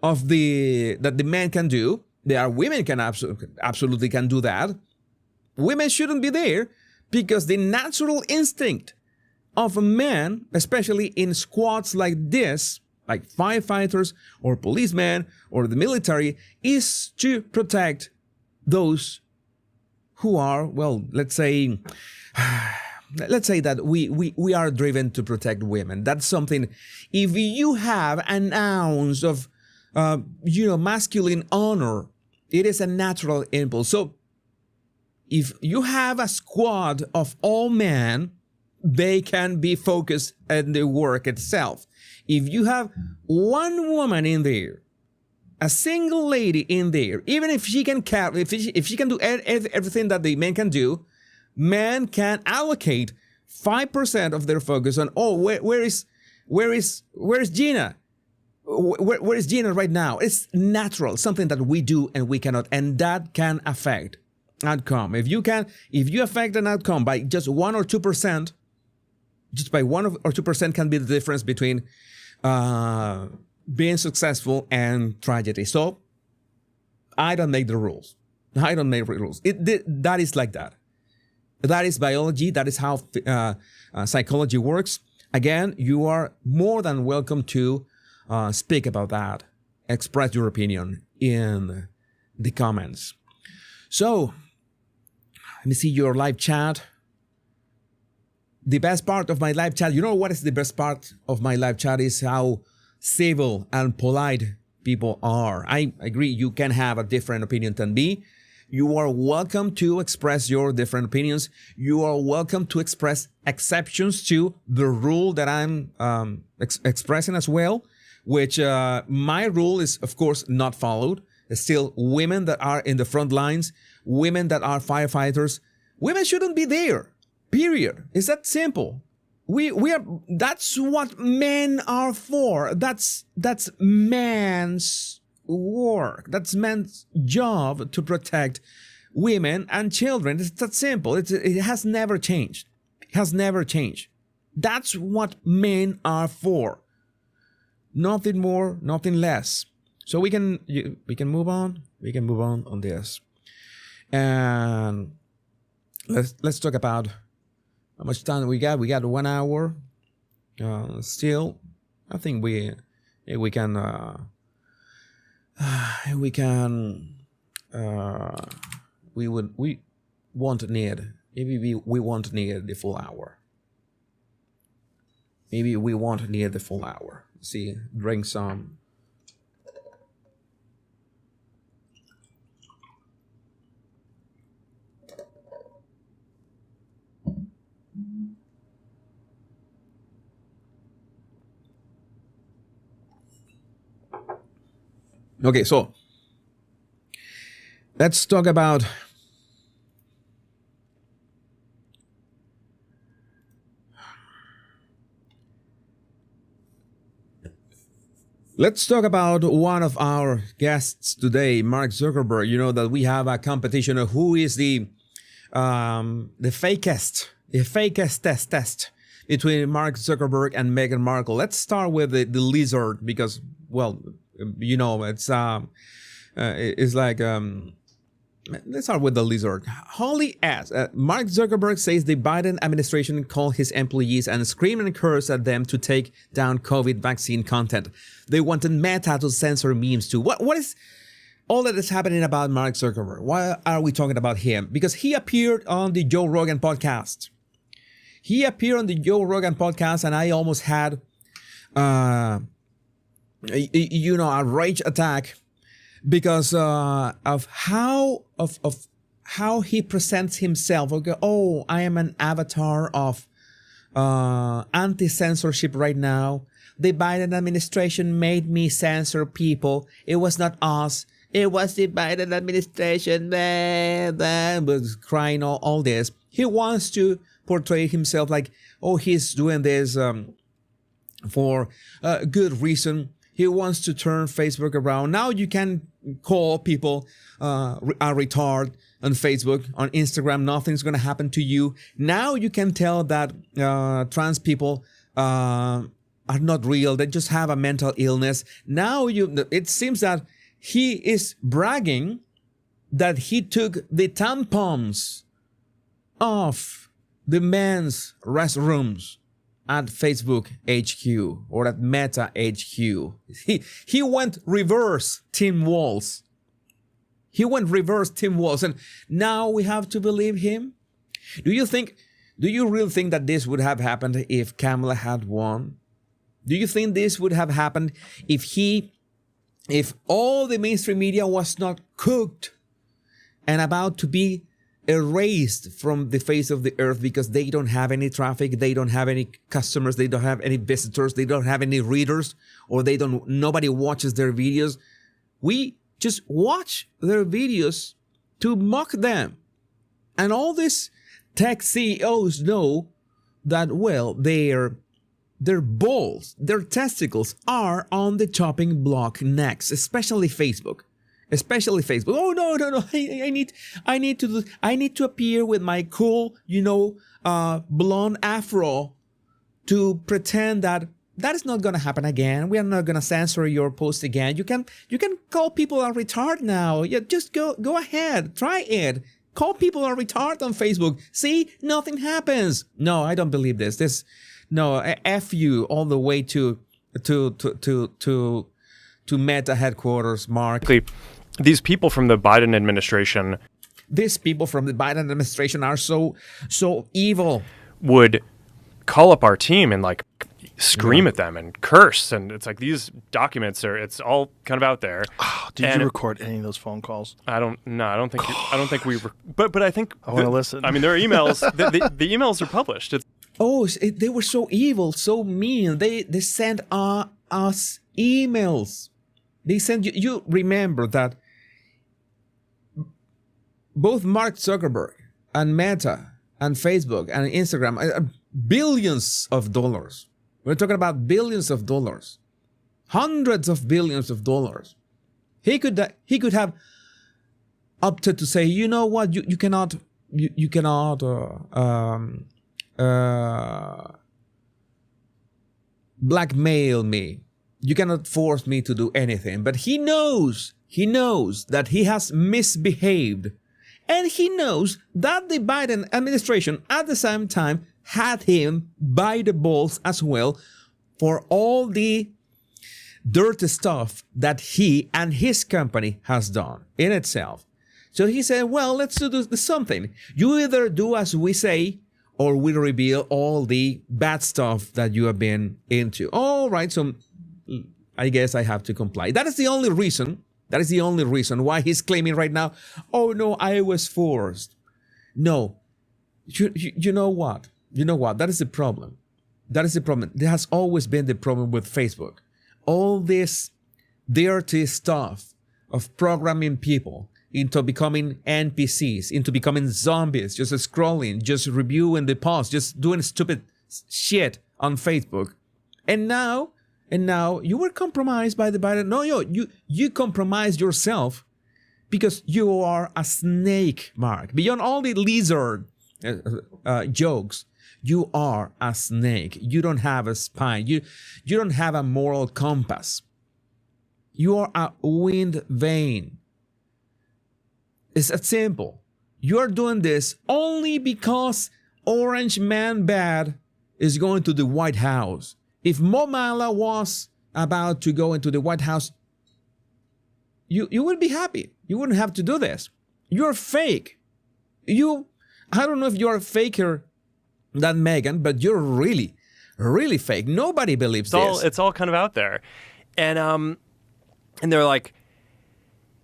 that the man can do, There are women can absolutely can do that. Women shouldn't be there because the natural instinct of a man, especially in squads like this, like firefighters or policemen or the military, is to protect those who are, well, let's say that we are driven to protect women. That's something, if you have an ounce of, masculine honor, it is a natural impulse. So if you have a squad of all men, they can be focused on the work itself. If you have one woman in there, a single lady in there, even if she can if she can do everything that the men can do, men can allocate 5% of their focus on, where is Gina? Where is Gina right now? It's natural, something that we do and we cannot, and that can affect outcome. If you affect an outcome by just 1 or 2%, just by 1 or 2% can be the difference between being successful and tragedy. So I don't make the rules. That is like that. That is biology. That is how psychology works. Again, you are more than welcome to speak about that. Express your opinion in the comments. So, let me see your live chat. The best part of my live chat, you know what is the best part of my live chat is how civil and polite people are. I agree, you can have a different opinion than me. You are welcome to express your different opinions. You are welcome to express exceptions to the rule that I'm expressing as well, which my rule is, of course, not followed. There's still women that are in the front lines, women that are firefighters. Women shouldn't be there. Period. It's that simple. We are. That's what men are for. That's man's work. That's man's job to protect women and children. It's that simple. It has never changed. It has never changed. That's what men are for. Nothing more, nothing less. So we can move on. We can move on this, and let's talk about how much time we got. We got 1 hour. Still, I think we won't need. Maybe we won't need the full hour. Maybe we won't need the full hour. See, drink some. Okay, so let's talk about one of our guests today, Mark Zuckerberg. You know that we have a competition of who is the fakest test between Mark Zuckerberg and Meghan Markle. Let's start with the lizard because, well, you know, it's like let's start with the lizard. Holy ass. Mark Zuckerberg says the Biden administration called his employees and screamed and cursed at them to take down COVID vaccine content. They wanted Meta to censor memes too. What is all that is happening about Mark Zuckerberg? Why are we talking about him? Because he appeared on the Joe Rogan podcast. And I almost had a rage attack because of how he presents himself. Okay, I am an avatar of anti-censorship right now. The Biden administration made me censor people. It was not us. It was the Biden administration. Was crying all this. He wants to portray himself like, he's doing this for good reason. He wants to turn Facebook around. Now you can call people a retard on Facebook, on Instagram. Nothing's going to happen to you. Now you can tell that trans people are not real. They just have a mental illness. Now it seems that he is bragging that he took the tampons off the men's restrooms at Facebook HQ or at Meta HQ. He went reverse Tim Walz. He went reverse Tim Walz, and now we have to believe him? Do you really think that this would have happened if Kamala had won? Do you think this would have happened if all the mainstream media was not cooked and about to be erased from the face of the earth because they don't have any traffic, they don't have any customers, they don't have any visitors, they don't have any readers, or nobody watches their videos? We just watch their videos to mock them. And all these tech CEOs know that, well, their balls, their testicles are on the chopping block next, especially Facebook. Oh no! I need to appear with my cool, blonde afro to pretend that is not gonna happen again. We are not gonna censor your post again. You can call people a retard now. Yeah, just go ahead, try it. Call people a retard on Facebook. See, nothing happens. No, I don't believe this. No, F you all the way to Meta headquarters, Mark. These people from the Biden administration. These people from the Biden administration are so evil. Would call up our team and scream at them and curse, and it's like these documents it's all kind of out there. Did you record any of those phone calls? I don't think we. But I think I want to listen. I mean, there are emails. the emails are published. They were so evil, so mean. They sent us emails. They sent you remember that both Mark Zuckerberg and Meta and Facebook and Instagram are billions of dollars. We're talking about billions of dollars, hundreds of billions of dollars. He could have opted to say, you know what, you cannot blackmail me. You cannot force me to do anything. But he knows that he has misbehaved. And he knows that the Biden administration at the same time had him by the balls as well for all the dirty stuff that he and his company has done in itself. So he said, well, let's do something. You either do as we say, or we reveal all the bad stuff that you have been into. All right, so I guess I have to comply. That is the only reason why he's claiming right now, oh no, I was forced. No, you know what? That is the problem. There has always been the problem with Facebook. All this dirty stuff of programming people into becoming NPCs, into becoming zombies, just scrolling, just reviewing the posts, just doing stupid shit on Facebook. And now you were compromised by the Biden. No, you compromised yourself because you are a snake, Mark. Beyond all the lizard jokes, you are a snake. You don't have a spine. You don't have a moral compass. You are a wind vane. It's that simple. You are doing this only because Orange Man Bad is going to the White House. If Mo Mala was about to go into the White House, you would be happy. You wouldn't have to do this. You're fake. I don't know if you're faker than Meghan, but you're really, really fake. Nobody believes this. It's all kind of out there. And they're like,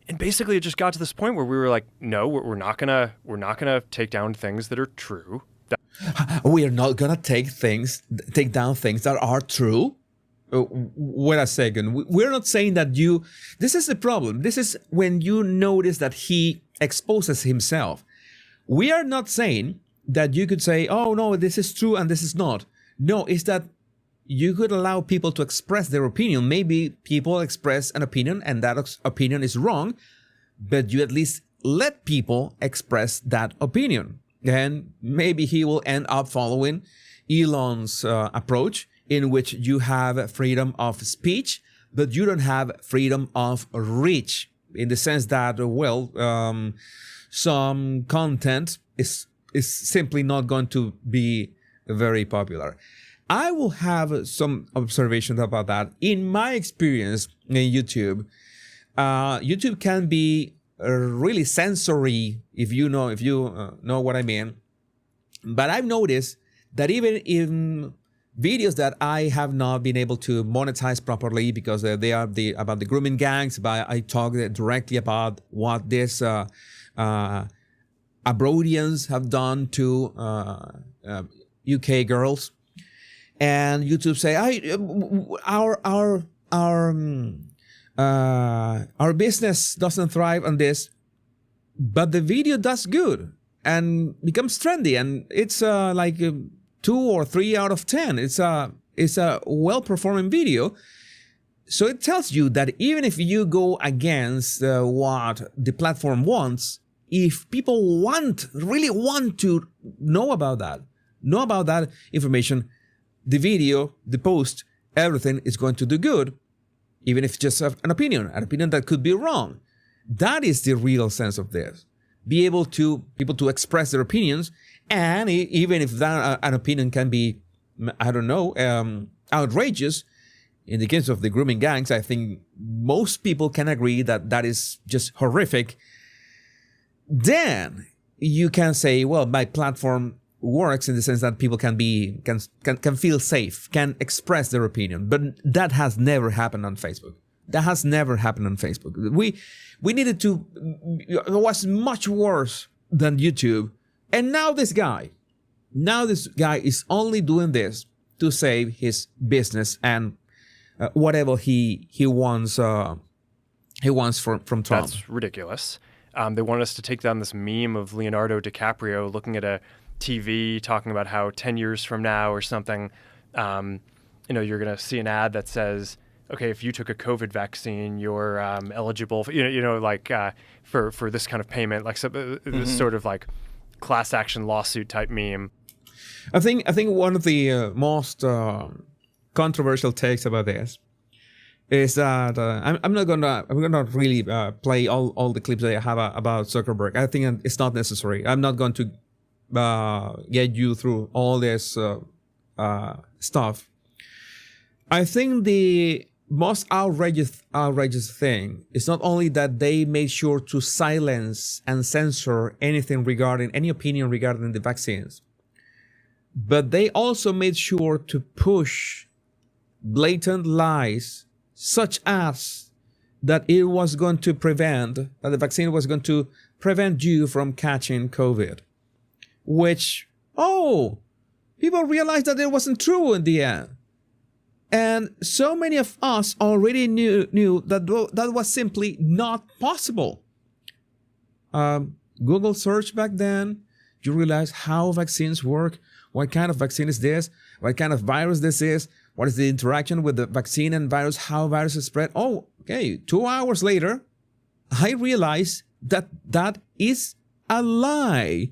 and basically it just got to this point where we were like, no, we're not gonna take down things that are true. We are not gonna take down things that are true. Wait a second. We're not saying that this is the problem. This is when you notice that he exposes himself. We are not saying that you could say, oh no, this is true and this is not. No, it's that you could allow people to express their opinion. Maybe people express an opinion and that opinion is wrong, but you at least let people express that opinion. And maybe he will end up following Elon's approach, in which you have freedom of speech, but you don't have freedom of reach in the sense that, some content is simply not going to be very popular. I will have some observations about that. In my experience in YouTube, YouTube can be really sensory, if you know what I mean. But I've noticed that even in videos that I have not been able to monetize properly because they are about the grooming gangs, but I talk directly about what this Abrodians have done to UK girls, and YouTube say, our business doesn't thrive on this, but the video does good and becomes trendy, and it's like 2 or 3 out of 10. It's a well-performing video. So it tells you that even if you go against what the platform wants, if people really want to know about that information, the video, the post, everything is going to do good, even if it's just an opinion that could be wrong. That is the real sense of this. Be able to people to express their opinions, and even if that an opinion can be, outrageous. In the case of the grooming gangs, I think most people can agree that that is just horrific. Then you can say, well, my platform works in the sense that people can feel safe, can express their opinion. But that has never happened on Facebook. We needed to, it was much worse than YouTube. And now this guy is only doing this to save his business and whatever he wants from Trump. That's ridiculous. They want us to take down this meme of Leonardo DiCaprio looking at a TV talking about how 10 years from now or something, you're going to see an ad that says, okay, if you took a COVID vaccine, you're eligible for, for this kind of payment, like this sort of like class action lawsuit type meme. I think one of the most controversial takes about this is that I'm not gonna really play all the clips that I have about Zuckerberg. I think it's not necessary. I'm not going to get you through all this stuff. I think the most outrageous thing is not only that they made sure to silence and censor any opinion regarding the vaccines, but they also made sure to push blatant lies such as that the vaccine was going to prevent you from catching COVID, which, people realized that it wasn't true in the end. And so many of us already knew that was simply not possible. Google search back then, you realize how vaccines work, what kind of vaccine is this, what kind of virus this is, what is the interaction with the vaccine and virus, how viruses spread. 2 hours later, I realized that is a lie.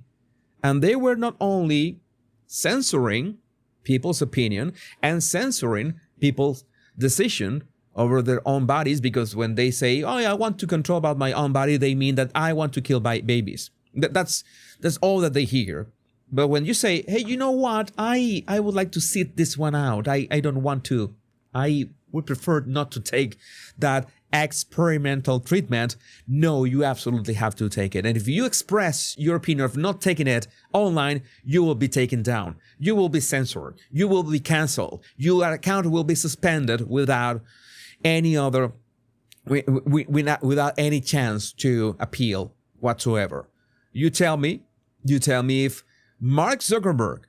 And they were not only censoring people's opinion and censoring people's decision over their own bodies, because when they say, I want to control about my own body, they mean that I want to kill babies. That's all that they hear. But when you say, hey, you know what? I would like to sit this one out. I don't want to. I would prefer not to take that experimental treatment. No, you absolutely have to take it. And if you express your opinion of not taking it online, you will be taken down. You will be censored. You will be canceled. Your account will be suspended without any other, without any chance to appeal whatsoever. You tell me if Mark Zuckerberg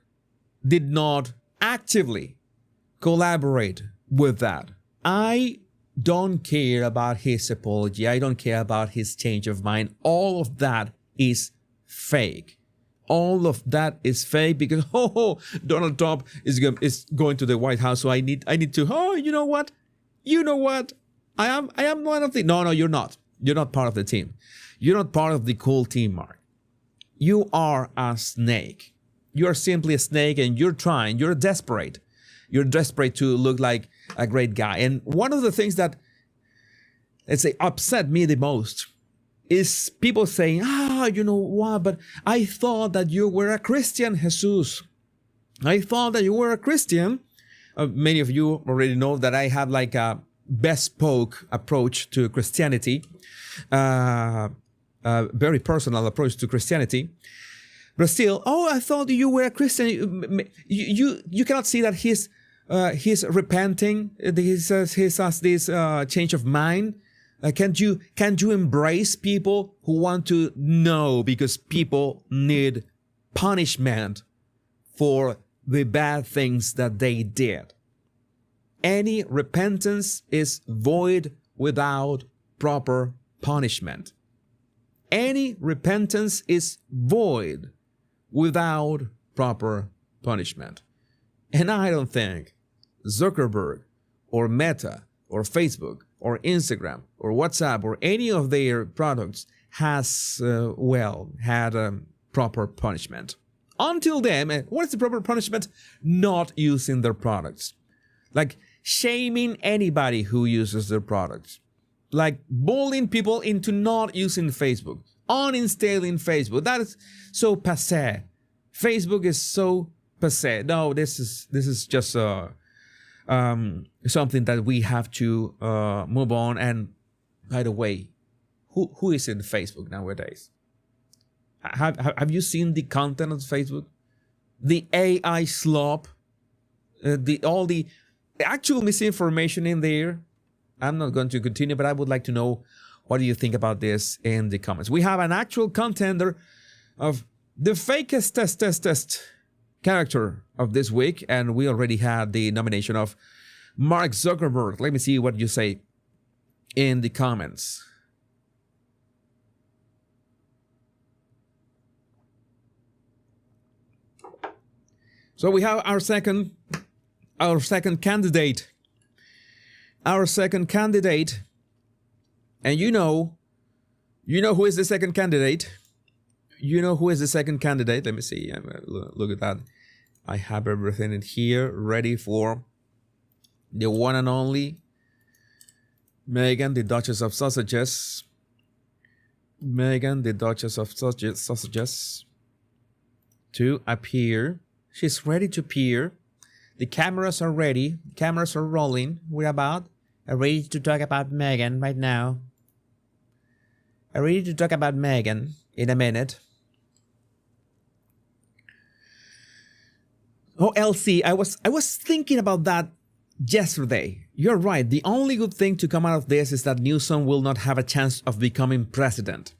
did not actively collaborate with that. I don't care about his apology. I don't care about his change of mind. All of that is fake. All of that is fake because Donald Trump is going to the White House, so I need to. You know what? I am one of the. No, you're not. You're not part of the team. You're not part of the cool team, Mark. You are a snake. You are simply a snake, and you're desperate. You're desperate to look like a great guy. And one of the things that, let's say, upset me the most is people saying, you know what, but I thought that you were a Christian, Jesus. I thought that you were a Christian. Many of you already know that I have like a bespoke approach to Christianity, very personal approach to Christianity. But still, I thought you were a Christian. You cannot see that he's repenting. He has this change of mind. Can't you embrace people who want to know? Because people need punishment for the bad things that they did. Any repentance is void without proper punishment. Any repentance is void without proper punishment. And I don't think Zuckerberg or Meta or Facebook or Instagram or WhatsApp or any of their products has, had proper punishment. Until then, what is the proper punishment? Not using their products. Like shaming anybody who uses their products. Like bullying people into not using Facebook. Uninstalling Facebook. That is so passé. Facebook is so passé. No, this is just something that we have to move on. And by the way, who is in Facebook nowadays? Have you seen the content of Facebook? The AI slop, all the actual misinformation in there. I'm not going to continue, but I would like to know what do you think about this in the comments. We have an actual contender of the fakest test character of this week, and we already had the nomination of Mark Zuckerberg. Let me see what you say in the comments. So we have our second candidate. Our second candidate. And you know who is the second candidate? You know who is the second candidate? Let me see. Look at that. I have everything in here ready for the one and only Meghan, the Duchess of Sausages. Meghan, the Duchess of Sausages, to appear. She's ready to appear. The cameras are ready. Cameras are rolling. We're ready to talk about Meghan right now. I'm ready to talk about Meghan in a minute. Oh, LC, I was thinking about that yesterday. You're right. The only good thing to come out of this is that Newsom will not have a chance of becoming president.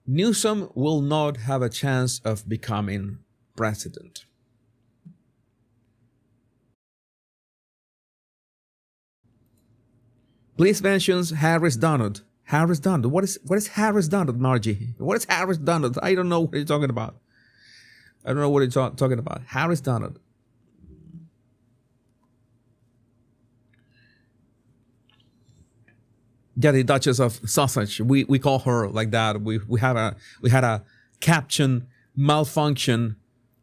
Newsom will not have a chance of becoming president. Please mention Harris Donald. Harris Donald. What is Harris Donald, Margie? What is Harris Donald? I don't know what you're talking about. I don't know what you're talking about. Harris Donald. Yeah, the Duchess of Sausage. We call her like that. We had a caption malfunction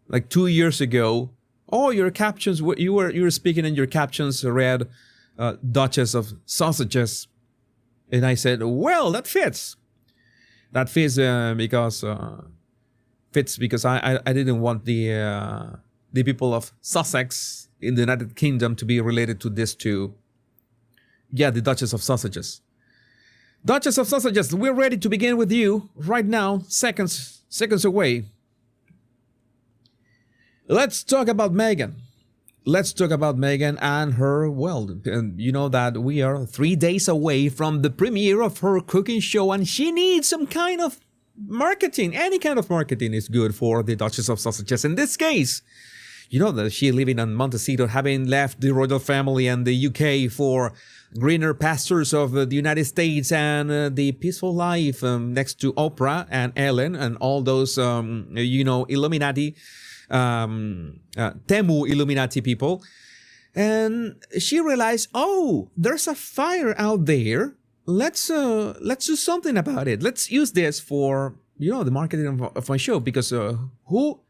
like 2 years ago. Oh, your captions. You were speaking and your captions read Duchess of Sausages, and I said, well, that fits. That fits because I didn't want the people of Sussex in the United Kingdom to be related to this too. Yeah, the Duchess of Sausages. Duchess of Sausages, we're ready to begin with you right now, seconds away. Let's talk about Meghan. Let's talk about Meghan and her, you know that we are 3 days away from the premiere of her cooking show, and she needs some kind of marketing. Any kind of marketing is good for the Duchess of Sausages. In this case, you know that she living in Montecito, having left the royal family and the UK for greener pastures of the United States and the peaceful life next to Oprah and Ellen and all those, Illuminati, Temu Illuminati people. And she realized, oh, there's a fire out there. Let's do something about it. Let's use this for, the marketing of my show, because who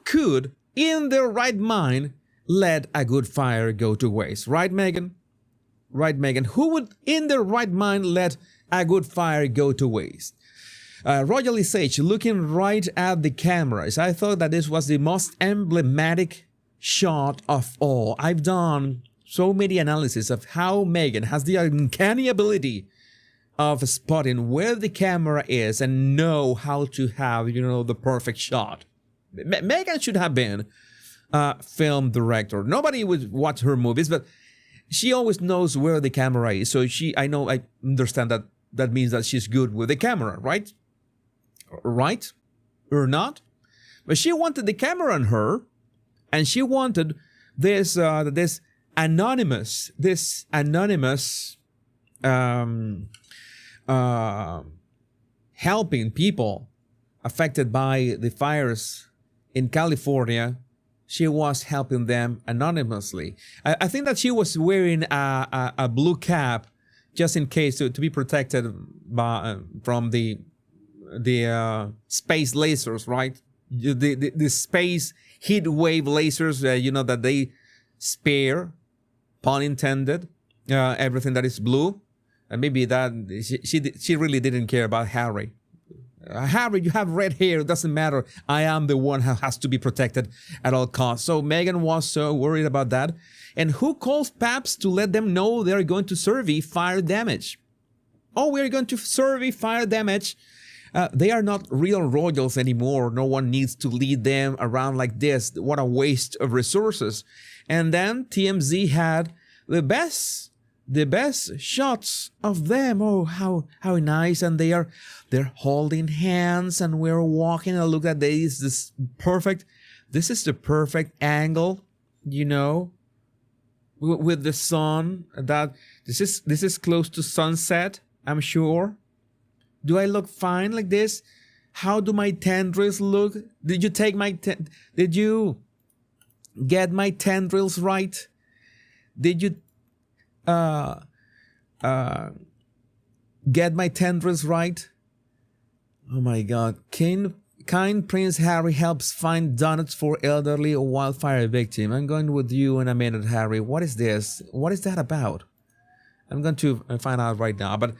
could in their right mind let a good fire go to waste. Right, Meghan? Right, Meghan? Who would, in their right mind, let a good fire go to waste? Royally Sage, looking right at the cameras, I thought that this was the most emblematic shot of all. I've done so many analyses of how Meghan has the uncanny ability of spotting where the camera is and know how to have, the perfect shot. Meghan should have been a film director. Nobody would watch her movies, but she always knows where the camera is. So I understand that means that she's good with the camera, right? Right? Or not? But she wanted the camera on her, and she wanted this anonymous helping people affected by the fires in California. She was helping them anonymously. I think that she was wearing a blue cap just in case to be protected from the space lasers, right? The space heat wave lasers, that they spare, pun intended, everything that is blue. And maybe that she really didn't care about Harry. Harry, you have red hair. It doesn't matter. I am the one who has to be protected at all costs. So Meghan was so worried about that. And who calls Paps to let them know they're going to survey fire damage? Oh, we're going to survey fire damage. They are not real royals anymore. No one needs to lead them around like this. What a waste of resources. And then TMZ had the best shots of them. Oh, how nice. And they're holding hands and we're walking, and look at this is the perfect angle, with the sun. That this is close to sunset, I'm sure. Do I look fine like this? How do my tendrils look? Did you take did you get my tendrils right? Did you get my tendrils right? Oh my God. Kind Prince Harry helps find donuts for elderly wildfire victim. I'm going with you in a minute, Harry. What is this? What is that about? I'm going to find out right now. But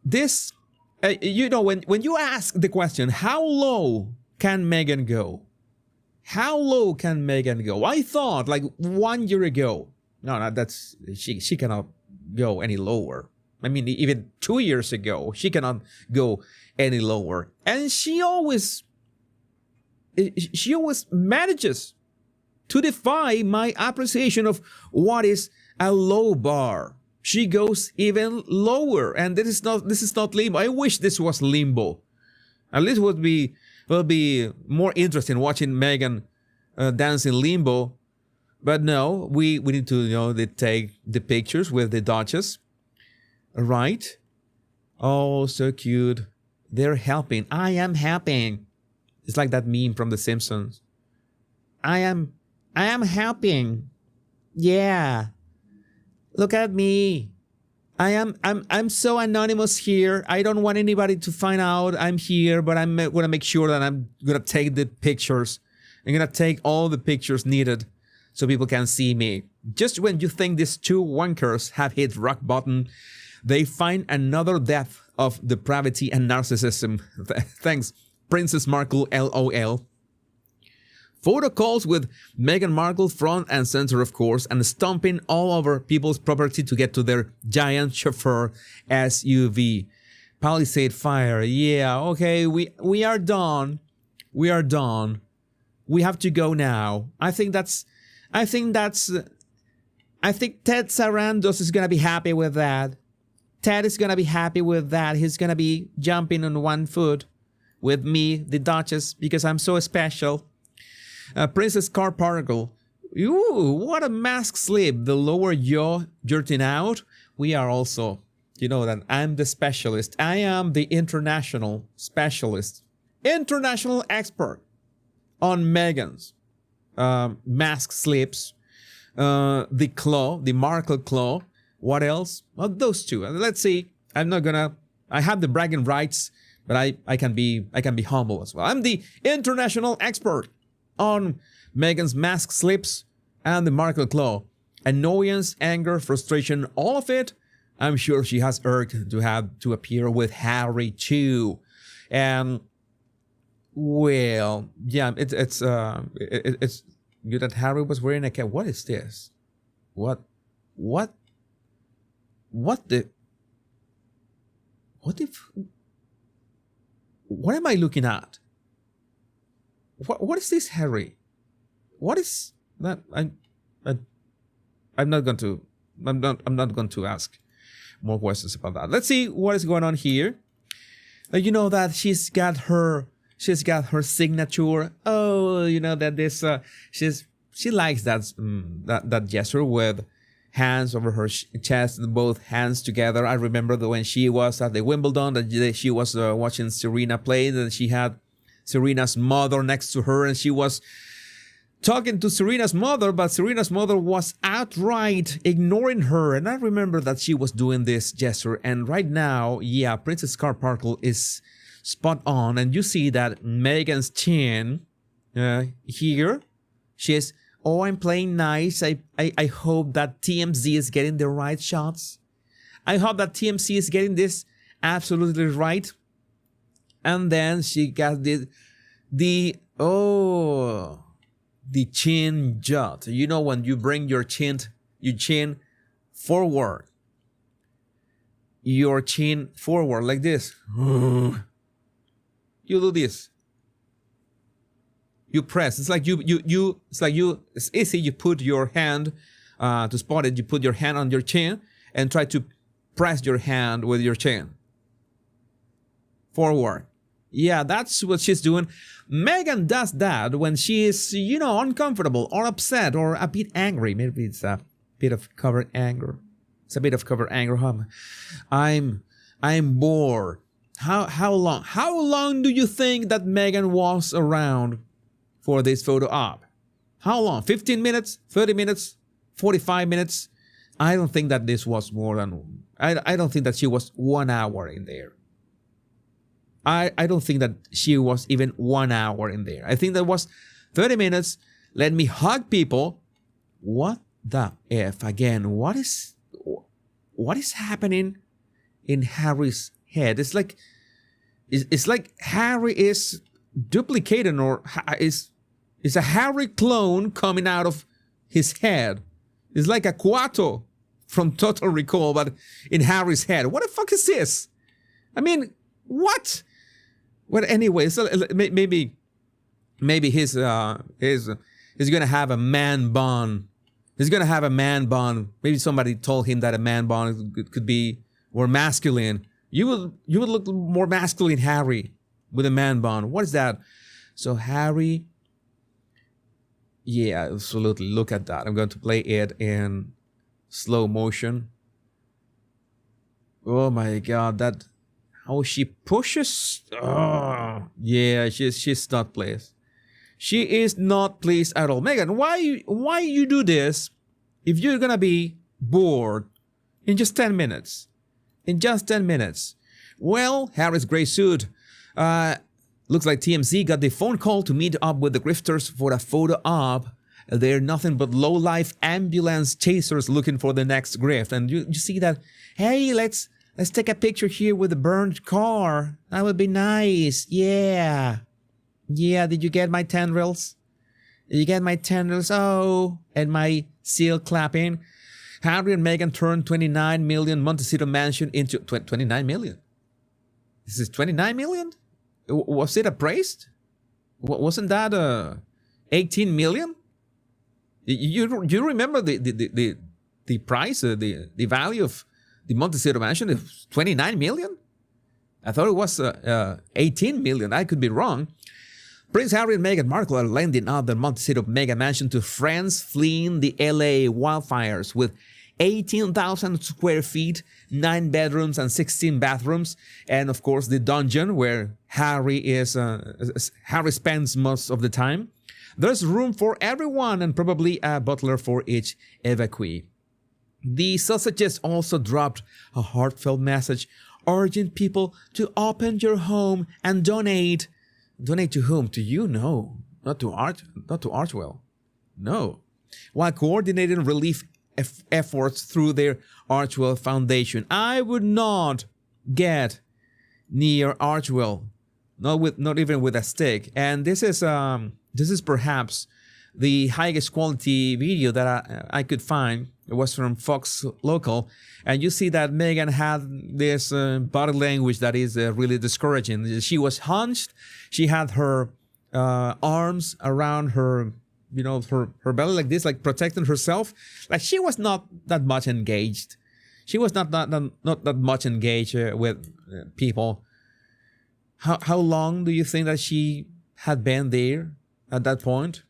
this, when you ask the question, how low can Meghan go? How low can Meghan go? I thought like 1 year ago. No, that's she cannot go any lower. I mean, even 2 years ago, she cannot go any lower. And she always manages to defy my appreciation of what is a low bar. She goes even lower, and this is not limbo. I wish this was limbo. At least will be more interesting watching Meghan dance in limbo. But no, we need to they take the pictures with the Duchess. Right? Oh, so cute. They're helping. I am helping. It's like that meme from The Simpsons. I am helping. Yeah. Look at me. I'm so anonymous here. I don't want anybody to find out I'm here, but I'm gonna make sure that I'm gonna take the pictures. I'm gonna take all the pictures needed so people can see me. Just when you think these two wankers have hit rock bottom, they find another depth of depravity and narcissism. Thanks, Princess Markle, LOL. Photo calls with Meghan Markle front and center, of course, and stomping all over people's property to get to their giant chauffeur SUV. Palisade fire. Yeah, okay, we are done. We are done. We have to go now. I think Ted Sarandos is going to be happy with that. Ted is going to be happy with that. He's going to be jumping on one foot with me, the Duchess, because I'm so special. Princess Carpargle. Ooh, what a mask slip. The lower jaw jutting out. We are also, that I'm the specialist. I am the international specialist. International expert on Meghan's mask slips. The claw, the Markle claw. What else? Well, those two. Let's see. I have the bragging rights, but I can be humble as well. I'm the international expert on Meghan's mask slips, and the Markle claw. Annoyance, anger, frustration, all of it. I'm sure she has urged to have to appear with Harry too. And well, yeah, it's good that Harry was wearing a cap. What is this? What am I looking at? What is this, Harry? What is that? I'm not going to ask more questions about that. Let's see what is going on here. You know that she's got her signature. Oh, you know that this she likes that gesture with hands over her chest, both hands together. I remember that when she was at the Wimbledon, that she was watching Serena play, and she had Serena's mother next to her, and she was talking to Serena's mother, but Serena's mother was outright ignoring her. And I remember that she was doing this gesture. And right now, yeah, Princess Markle is spot on. And you see that Meghan's chin here, she's, oh, I'm playing nice. I hope that TMZ is getting the right shots. I hope that TMZ is getting this absolutely right. And then she got the chin jut. You know, when you bring your chin forward. Your chin forward like this. You do this. You press. It's easy. You put your hand to spot it. You put your hand on your chin and try to press your hand with your chin forward. Yeah, that's what she's doing. Meghan does that when she is, you know, uncomfortable or upset or a bit angry. Maybe it's a bit of covert anger. It's a bit of covert anger. I'm bored. How long do you think that Meghan was around for this photo op? How long? 15 minutes? 30 minutes? 45 minutes? I don't think that this was more than... I don't think that she was 1 hour in there. I don't think that she was even 1 hour in there. I think that was 30 minutes. Let me hug people. What the F? Again, what is happening in Harry's head? It's like Harry is duplicating, or is a Harry clone coming out of his head. It's like a Quato from Total Recall, but in Harry's head. What the fuck is this? I mean, what? Well, anyway, so maybe he's gonna have a man bun. He's gonna have a man bun. Maybe somebody told him that a man bun could be more masculine. You would look more masculine, Harry, with a man bun. What is that? So Harry, yeah, absolutely. Look at that. I'm going to play it in slow motion. Oh my God, that. How she pushes. Oh, yeah, she's not pleased. She is not pleased at all. Meghan, why you do this if you're gonna be bored in just 10 minutes? In just 10 minutes. Well, Harry's gray suit. Looks like TMZ got the phone call to meet up with the grifters for a photo op. They're nothing but low-life ambulance chasers looking for the next grift. And you see that, hey, let's take a picture here with a burned car. That would be nice. Yeah. Yeah, did you get my tendrils? Did you get my tendrils? Oh, and my seal clapping. Harry and Meghan turned 29 million Montecito mansion into... 29 million? This is 29 million? Was it appraised? Wasn't that 18 million? You remember the price, the value of the Montecito mansion is 29 million? I thought it was 18 million. I could be wrong. Prince Harry and Meghan Markle are lending out the Montecito mega mansion to friends fleeing the LA wildfires with 18,000 square feet, 9 bedrooms and 16 bathrooms, and of course the dungeon where Harry spends most of the time. There's room for everyone and probably a butler for each evacuee. The sausages also dropped a heartfelt message urging people to open your home and donate. Donate to whom? To you? No. Not to Archwell. No. while coordinating relief efforts through their Archwell Foundation. I would not get near Archwell, not even with a stick. And this is perhaps the highest quality video that I could find. It was from Fox Local, and you see that Meghan had this body language that is really discouraging. She was hunched. She had her arms around her, her belly like this, like protecting herself. Like she was not that much engaged. She was not that much engaged with people. How long do you think that she had been there at that point?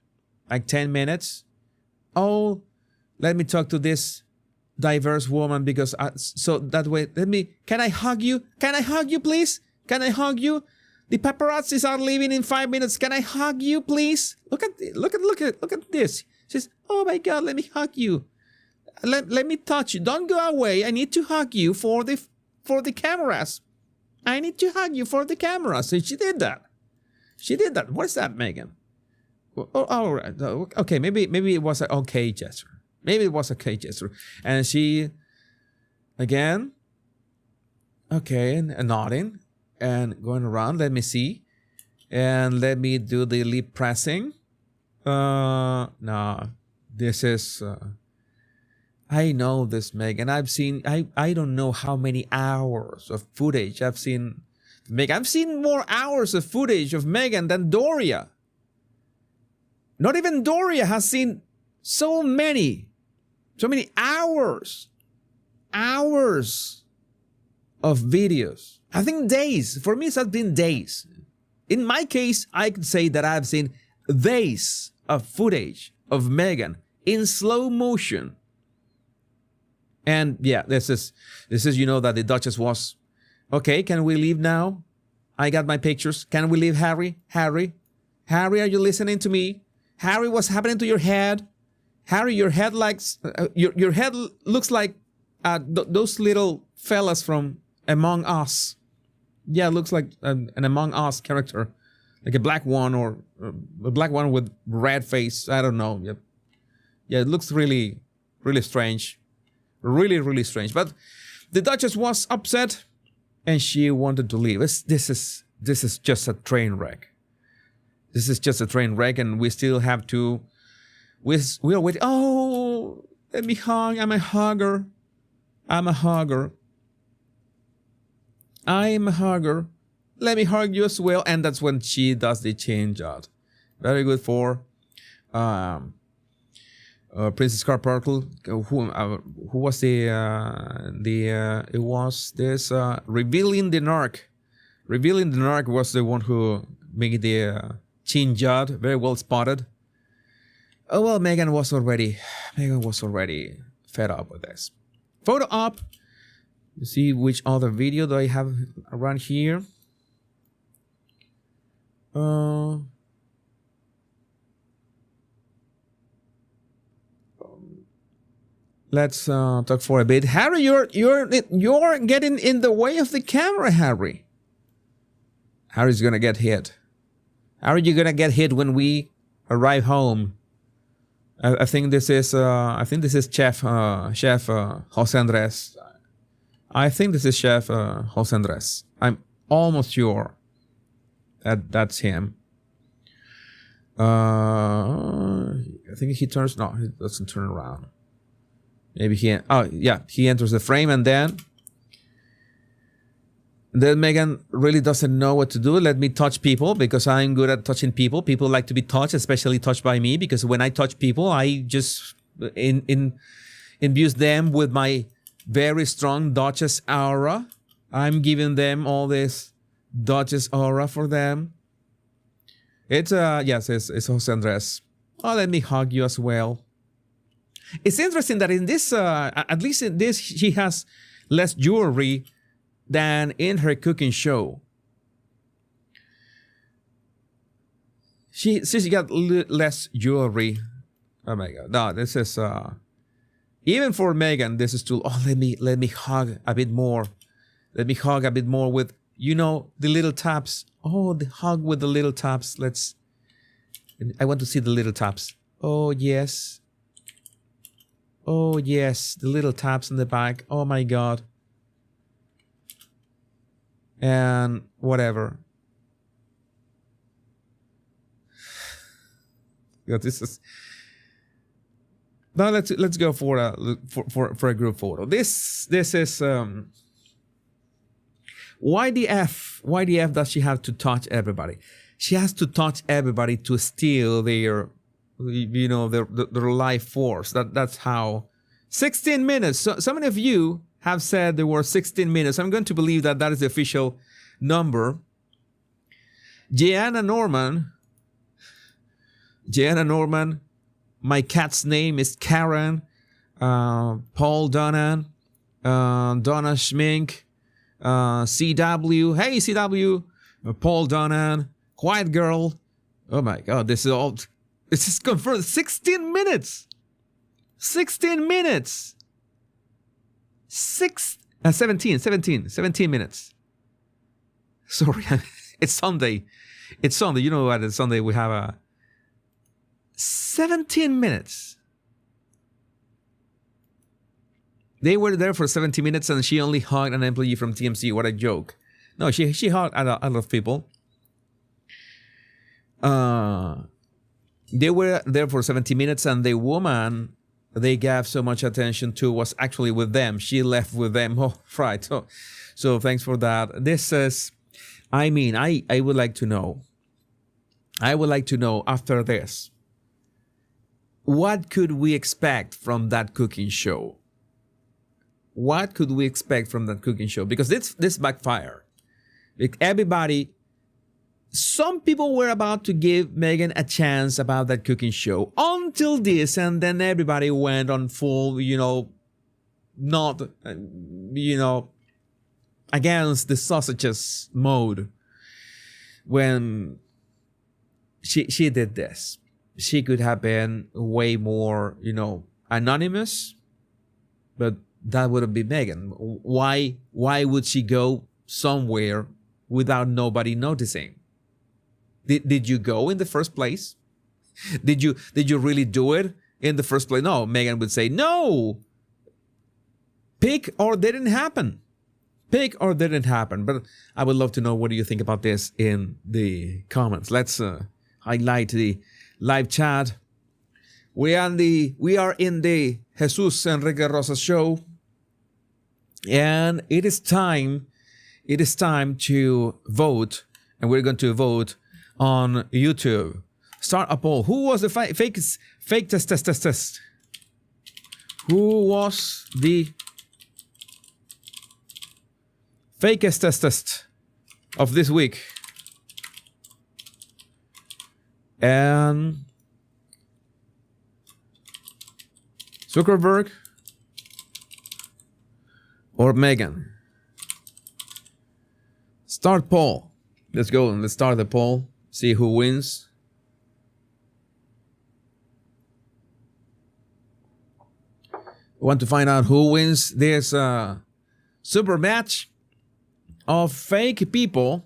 Like 10 minutes? Oh, let me talk to this diverse woman because so that way, can I hug you? Can I hug you, please? Can I hug you? The paparazzis are leaving in 5 minutes. Can I hug you, please? Look at this. She says, oh my God, let me hug you. Let me touch you. Don't go away. I need to hug you for the cameras. I need to hug you for the cameras. So she did that. What's that, Meghan? Oh, all right. Okay, maybe it was an okay gesture. And she, again, okay, and nodding and going around. Let me see. And let me do the lip pressing. No, this is... I know this, Meghan. I've seen, I don't know how many hours of footage I've seen. Meghan, I've seen more hours of footage of Meghan than Doria. Not even Doria has seen so many hours of videos. I think days. For me, it has been days. In my case, I could say that I've seen days of footage of Meghan in slow motion. And yeah, this is that the Duchess was, okay, can we leave now? I got my pictures. Can we leave, Harry? Harry, are you listening to me? Harry, what's happening to your head? Harry, your head your head looks like those little fellas from Among Us. Yeah, it looks like an Among Us character, like a black one or a black one with red face. I don't know. Yeah, it looks really, really strange. Really, really strange. But the Duchess was upset and she wanted to leave. This is just a train wreck. This is just a train wreck, and we still have to... We're waiting. Oh, let me hug. I'm a hugger. Let me hug you as well. And that's when she does the change out. Very good for... Princess Carparkle, who was it was this Revealing the Narc. Revealing the Narc was the one who made the chin jot. Very well spotted. Oh well, Meghan was already fed up with this. Photo up. You see which other video do I have around here? Let's talk for a bit. Harry, you're getting in the way of the camera, Harry. Harry's gonna get hit. Harry, you're gonna get hit when we arrive home. I think this is Chef Jose Andres. I think this is Chef Jose Andres. I'm almost sure that that's him. I think he turns. No, he doesn't turn around. Maybe he enters the frame, and then Meghan really doesn't know what to do. Let me touch people because I'm good at touching people. People like to be touched, especially touched by me, because when I touch people, I just imbue them with my very strong Duchess aura. I'm giving them all this Duchess aura for them. It's Jose Andres. Oh, let me hug you as well. It's interesting that in this, at least in this, she has less jewelry than in her cooking show. She got less jewelry. Oh my God! No, this is even for Meghan. This is too. Oh, let me hug a bit more. Let me hug a bit more with the little taps. Oh, the hug with the little taps. I want to see the little taps. Oh yes. Oh, yes. The little taps in the back. Oh, my God. And whatever. Yeah, this is... Now let's go for a group photo. This is why the F does she have to touch everybody? She has to touch everybody to steal their life force. That's how. 16 minutes. So many of you have said there were 16 minutes. I'm going to believe that is the official number. Jeanna Norman. My cat's name is Karen. Paul Donan. Donna Schmink. CW. Hey, CW. Paul Donan. Quiet Girl. Oh my God, this is confirmed. 16 minutes. 16 minutes. 17 minutes. Sorry, it's Sunday. It's Sunday. You know what? It's Sunday. We have a 17 minutes. They were there for 17 minutes and she only hugged an employee from TMC. What a joke. No, she hugged a lot of people. They were there for 17 minutes and the woman they gave so much attention to was actually with them. She left with them. Oh, right. So thanks for that. This is, I would like to know. After this, what could we expect from that cooking show? What could we expect from that cooking show? Because this backfired. Some people were about to give Meghan a chance about that cooking show until this, and then everybody went on full, against the sausages mode when she did this. She could have been way more, anonymous, but that wouldn't be Meghan. Why would she go somewhere without nobody noticing? Did you go in the first place? Did you really do it in the first place? No, Meghan would say no. Pick or didn't happen. But I would love to know, what do you think about this in the comments? Let's highlight the live chat. We are in the Jesus Enrique Rosas show, and it is time to vote, and we're going to vote on YouTube. Start a poll. Who was the fake test? Who was the fakest test of this week? And Zuckerberg or Meghan? Start poll. Let's go and let's start the poll. See who wins. Want to find out who wins this super match of fake people.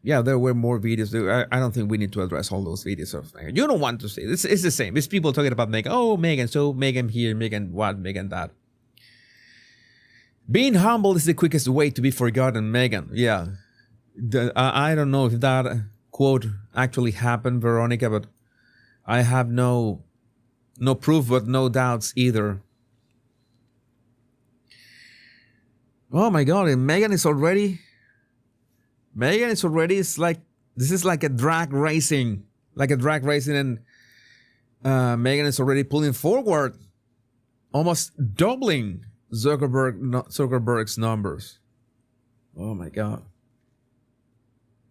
Yeah, there were more videos. I don't think we need to address all those videos of Meghan. You don't want to see it. It's the same. It's people talking about Meghan. Oh, Meghan. So Meghan here, Meghan what, Meghan that. Being humble is the quickest way to be forgotten, Meghan. Yeah. I don't know if that quote actually happened, Veronica, but I have no proof, but no doubts either. Oh my God, and Meghan is already, it's like, this is like a drag racing, and Meghan is already pulling forward, almost doubling Zuckerberg's numbers. Oh my God.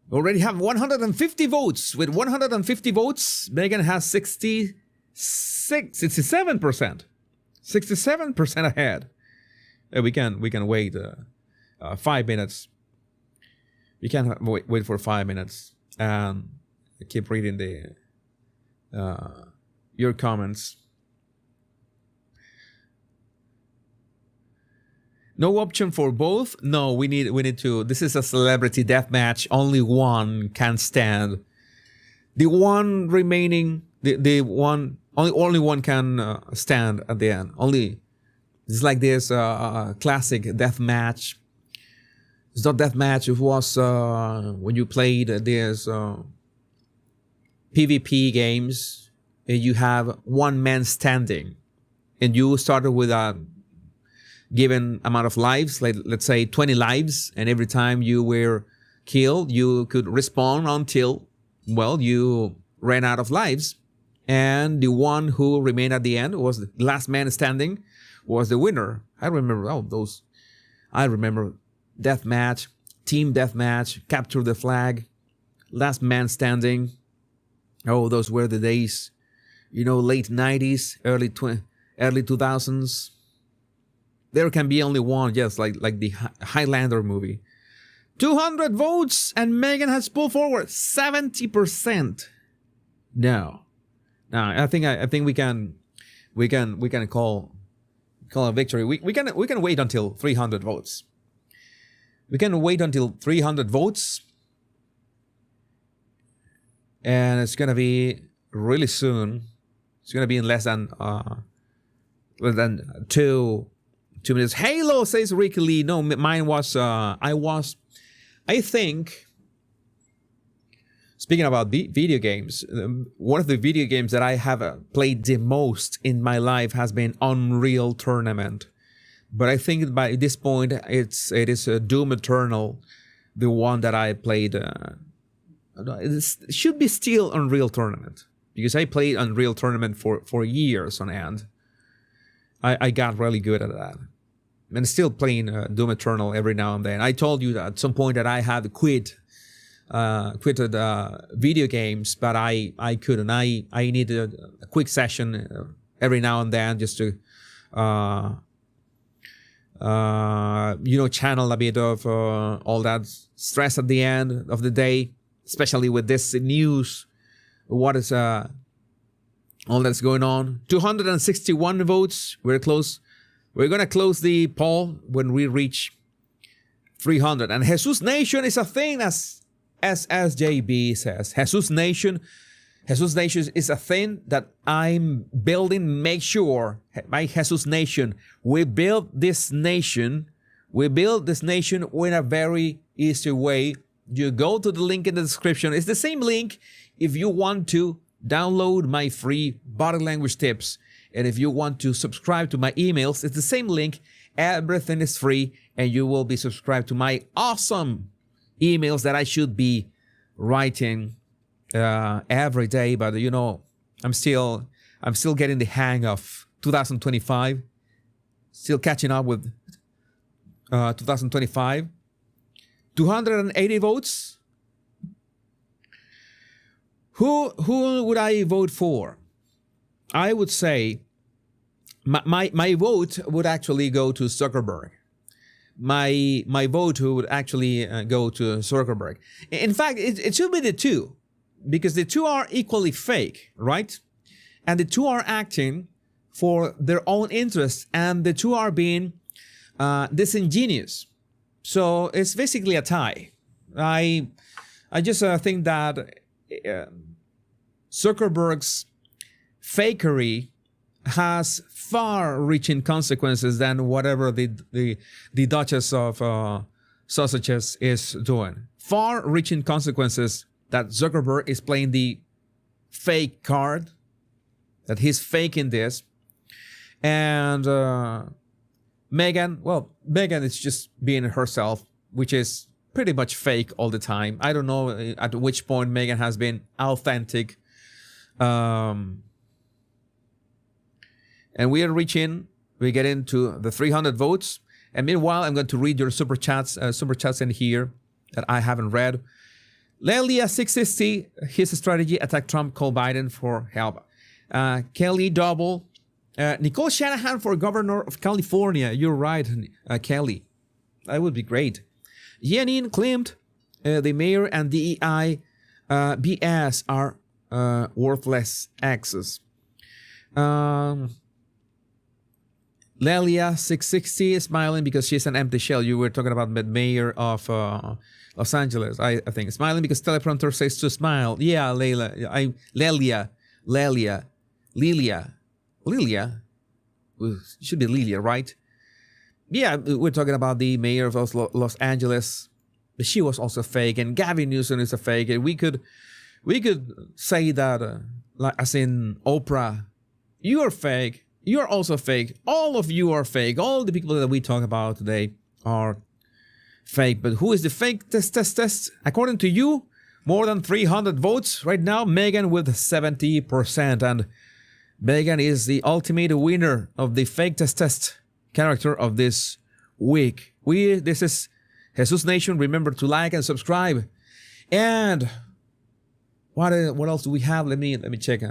We already have 150 votes. With 150 votes, Meghan has 67%. 67% ahead. We can wait 5 minutes. We can wait for 5 minutes and keep reading your comments. No option for both? No, we need to. This is a celebrity death match. Only one can stand. The one remaining the one only one can stand at the end. Only it's like this classic death match. It's not death match. It was when you played this PvP games. And you have one man standing, and you started with a given amount of lives, like let's say 20 lives, and every time you were killed, you could respawn until, well, you ran out of lives, and the one who remained at the end was the last man standing, was the winner. I remember I remember deathmatch, team deathmatch, capture the flag, last man standing. Oh, those were the days. Late 90s, early 2000s. There can be only one, yes, like the Highlander movie. 200 votes, and Meghan has pulled forward 70%. No, I think we can call a victory. We can wait until 300 votes. We can wait until 300 votes, and it's gonna be really soon. It's gonna be in less than 2 minutes. Halo, says Ricky Lee. No, mine was I think. Speaking about video games, one of the video games that I have played the most in my life has been Unreal Tournament. But I think by this point it is Doom Eternal, the one that I played. It should be still Unreal Tournament. Because I played Unreal Tournament for years on end. I got really good at that. And still playing Doom Eternal every now and then. I told you that at some point that I had quitted video games, but I couldn't. I needed a quick session every now and then just to channel a bit of all that stress at the end of the day, especially with this news. What is all that's going on? 261 votes. We're close. We're gonna close the poll when we reach 300. And Jesus Nation is a thing, as SSJB says. Jesus Nation is a thing that I'm building. Make sure, my Jesus Nation, we build this nation. We build this nation in a very easy way. You go to the link in the description. It's the same link if you want to download my free body language tips. And if you want to subscribe to my emails, it's the same link. Everything is free, and you will be subscribed to my awesome emails that I should be writing every day. But I'm still getting the hang of 2025. Still catching up with 2025. 280 votes. Who would I vote for? I would say my vote would actually go to Zuckerberg. My vote would actually go to Zuckerberg. In fact, it should be the two, because the two are equally fake, right? And the two are acting for their own interests, and the two are being disingenuous. So it's basically a tie. I just think that Zuckerberg's fakery has far-reaching consequences than whatever the Duchess of Sausages is doing. Far-reaching consequences that Zuckerberg is playing the fake card, that he's faking this. And Meghan is just being herself, which is pretty much fake all the time. I don't know at which point Meghan has been authentic. And we get into the 300 votes. And meanwhile, I'm going to read your super chats in here that I haven't read. Lelia 660, his strategy, attack Trump, call Biden for help. Kelly Double, Nicole Shanahan for governor of California. You're right, Kelly. That would be great. Janine Klimt, the mayor and DEI BS are worthless axes. Lelia 660 is smiling because she's an empty shell. You were talking about the mayor of Los Angeles, I think. Smiling because teleprompter says to smile. Yeah, Lelia. Lilia, should be Lilia, right? Yeah, we're talking about the mayor of Los Angeles. She was also fake, and Gavin Newsom is a fake. And we could say that, like as in Oprah, you are fake. You are also fake. All of you are fake. All the people that we talk about today are fake. But who is the fake test? According to you, more than 300 votes right now. Meghan with 70%, and Meghan is the ultimate winner of the fake test character of this week. This is Jesus Nation. Remember to like and subscribe. And what else do we have? Let me check.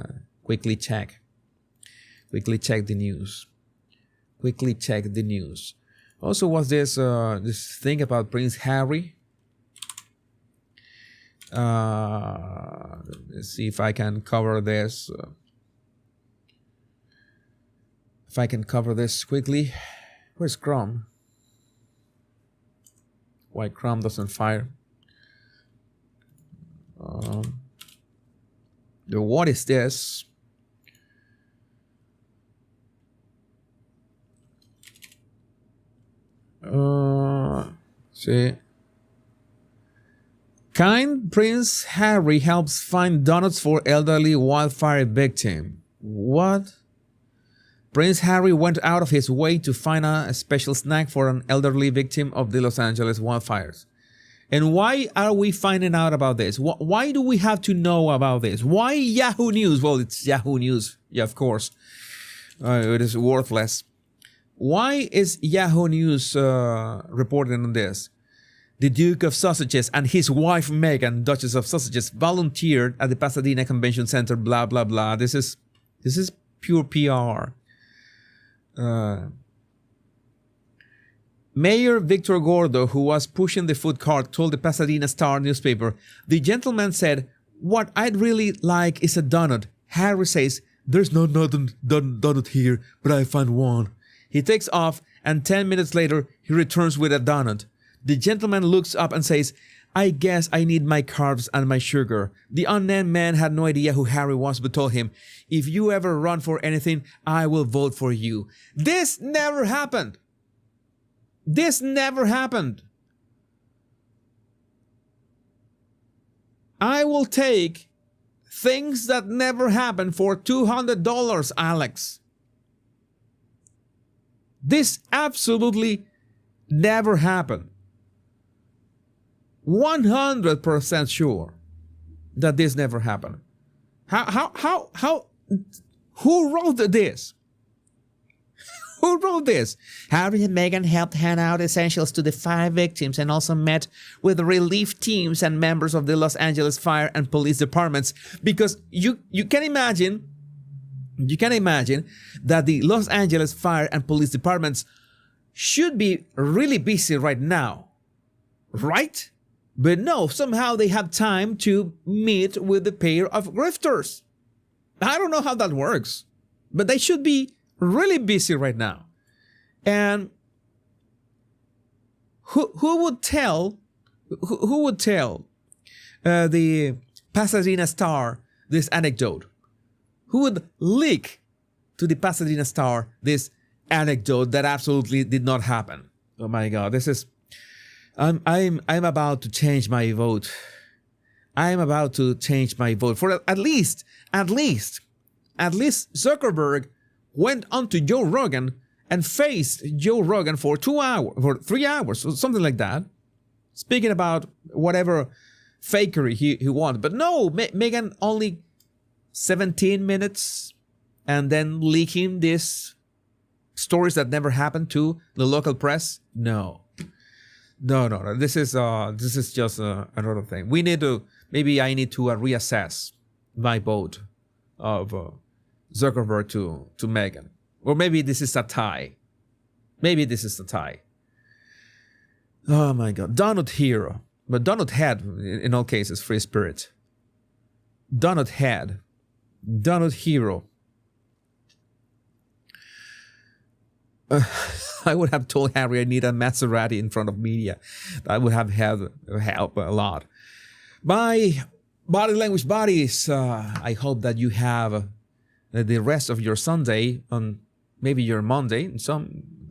Quickly check the news. Also, was this thing about Prince Harry? Let's see if I can cover this. If I can cover this quickly. Where's Chrome? Why Chrome doesn't fire? What is this? See. Kind Prince Harry helps find donuts for elderly wildfire victim. What? Prince Harry went out of his way to find a special snack for an elderly victim of the Los Angeles wildfires. And why are we finding out about this? Why do we have to know about this? Why Yahoo News? Well, it's Yahoo News. Yeah, of course. It is worthless. Why is Yahoo News reporting on this? The Duke of Sausages and his wife Meghan, Duchess of Sausages, volunteered at the Pasadena Convention Center, blah, blah, blah. This is pure PR. Mayor Victor Gordo, who was pushing the food cart, told the Pasadena Star newspaper, "The gentleman said, 'What I'd really like is a donut.' Harry says, 'There's no donut here, but I found one.' He takes off, and 10 minutes later, he returns with a donut. The gentleman looks up and says, 'I guess I need my carbs and my sugar.' The unnamed man had no idea who Harry was, but told him, 'If you ever run for anything, I will vote for you.'" This never happened. This never happened. I will take things that never happened for $200, Alex. This absolutely never happened. 100% sure that this never happened. How, who wrote this? Who wrote this? Harry and Meghan helped hand out essentials to the fire victims and also met with relief teams and members of the Los Angeles Fire and Police Departments, because you can imagine that the Los Angeles Fire and Police Departments should be really busy right now, right? But no, somehow they have time to meet with the pair of grifters. I don't know how that works, but they should be really busy right now. And who would tell the Pasadena Star this anecdote? Who would leak to the Pasadena Star this anecdote that absolutely did not happen? Oh my God, this is. I'm about to change my vote. I'm about to change my vote for at least Zuckerberg went on to Joe Rogan and faced Joe Rogan for 3 hours, or something like that, speaking about whatever fakery he wanted. But no, Meghan only 17 minutes and then leaking these stories that never happened to the local press. No. This is just another thing. Maybe I need to reassess my vote of Zuckerberg to Meghan. Or maybe this is a tie. Oh my God. Donut hero. But Donut had, in all cases, free spirit. Donut hero. I would have told Harry I need a Maserati in front of media. That would have helped a lot. My Body language buddies, I hope that you have the rest of your Sunday on maybe your Monday.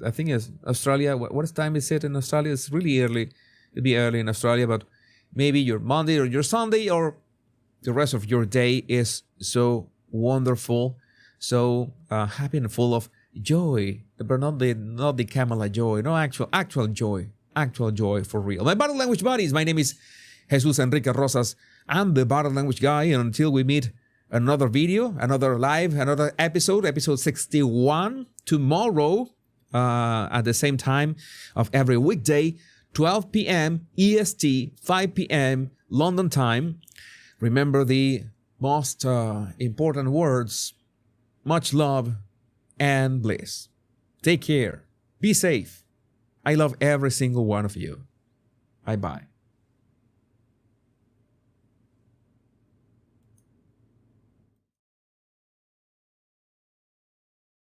I think it's Australia. What time is it in Australia? It's really early. It'll be early in Australia, but maybe your Monday or your Sunday or the rest of your day is so wonderful, so happy and full of joy, but not the Kamala joy, no actual joy for real. My body language buddies, my name is Jesus Enrique Rosas. I'm the body language guy, and until we meet another video, another live, another episode 61 tomorrow at the same time of every weekday, 12 p.m. EST, 5 p.m. London time. Remember the most important words: much love and bliss. Take care. Be safe. I love every single one of you. Bye-bye.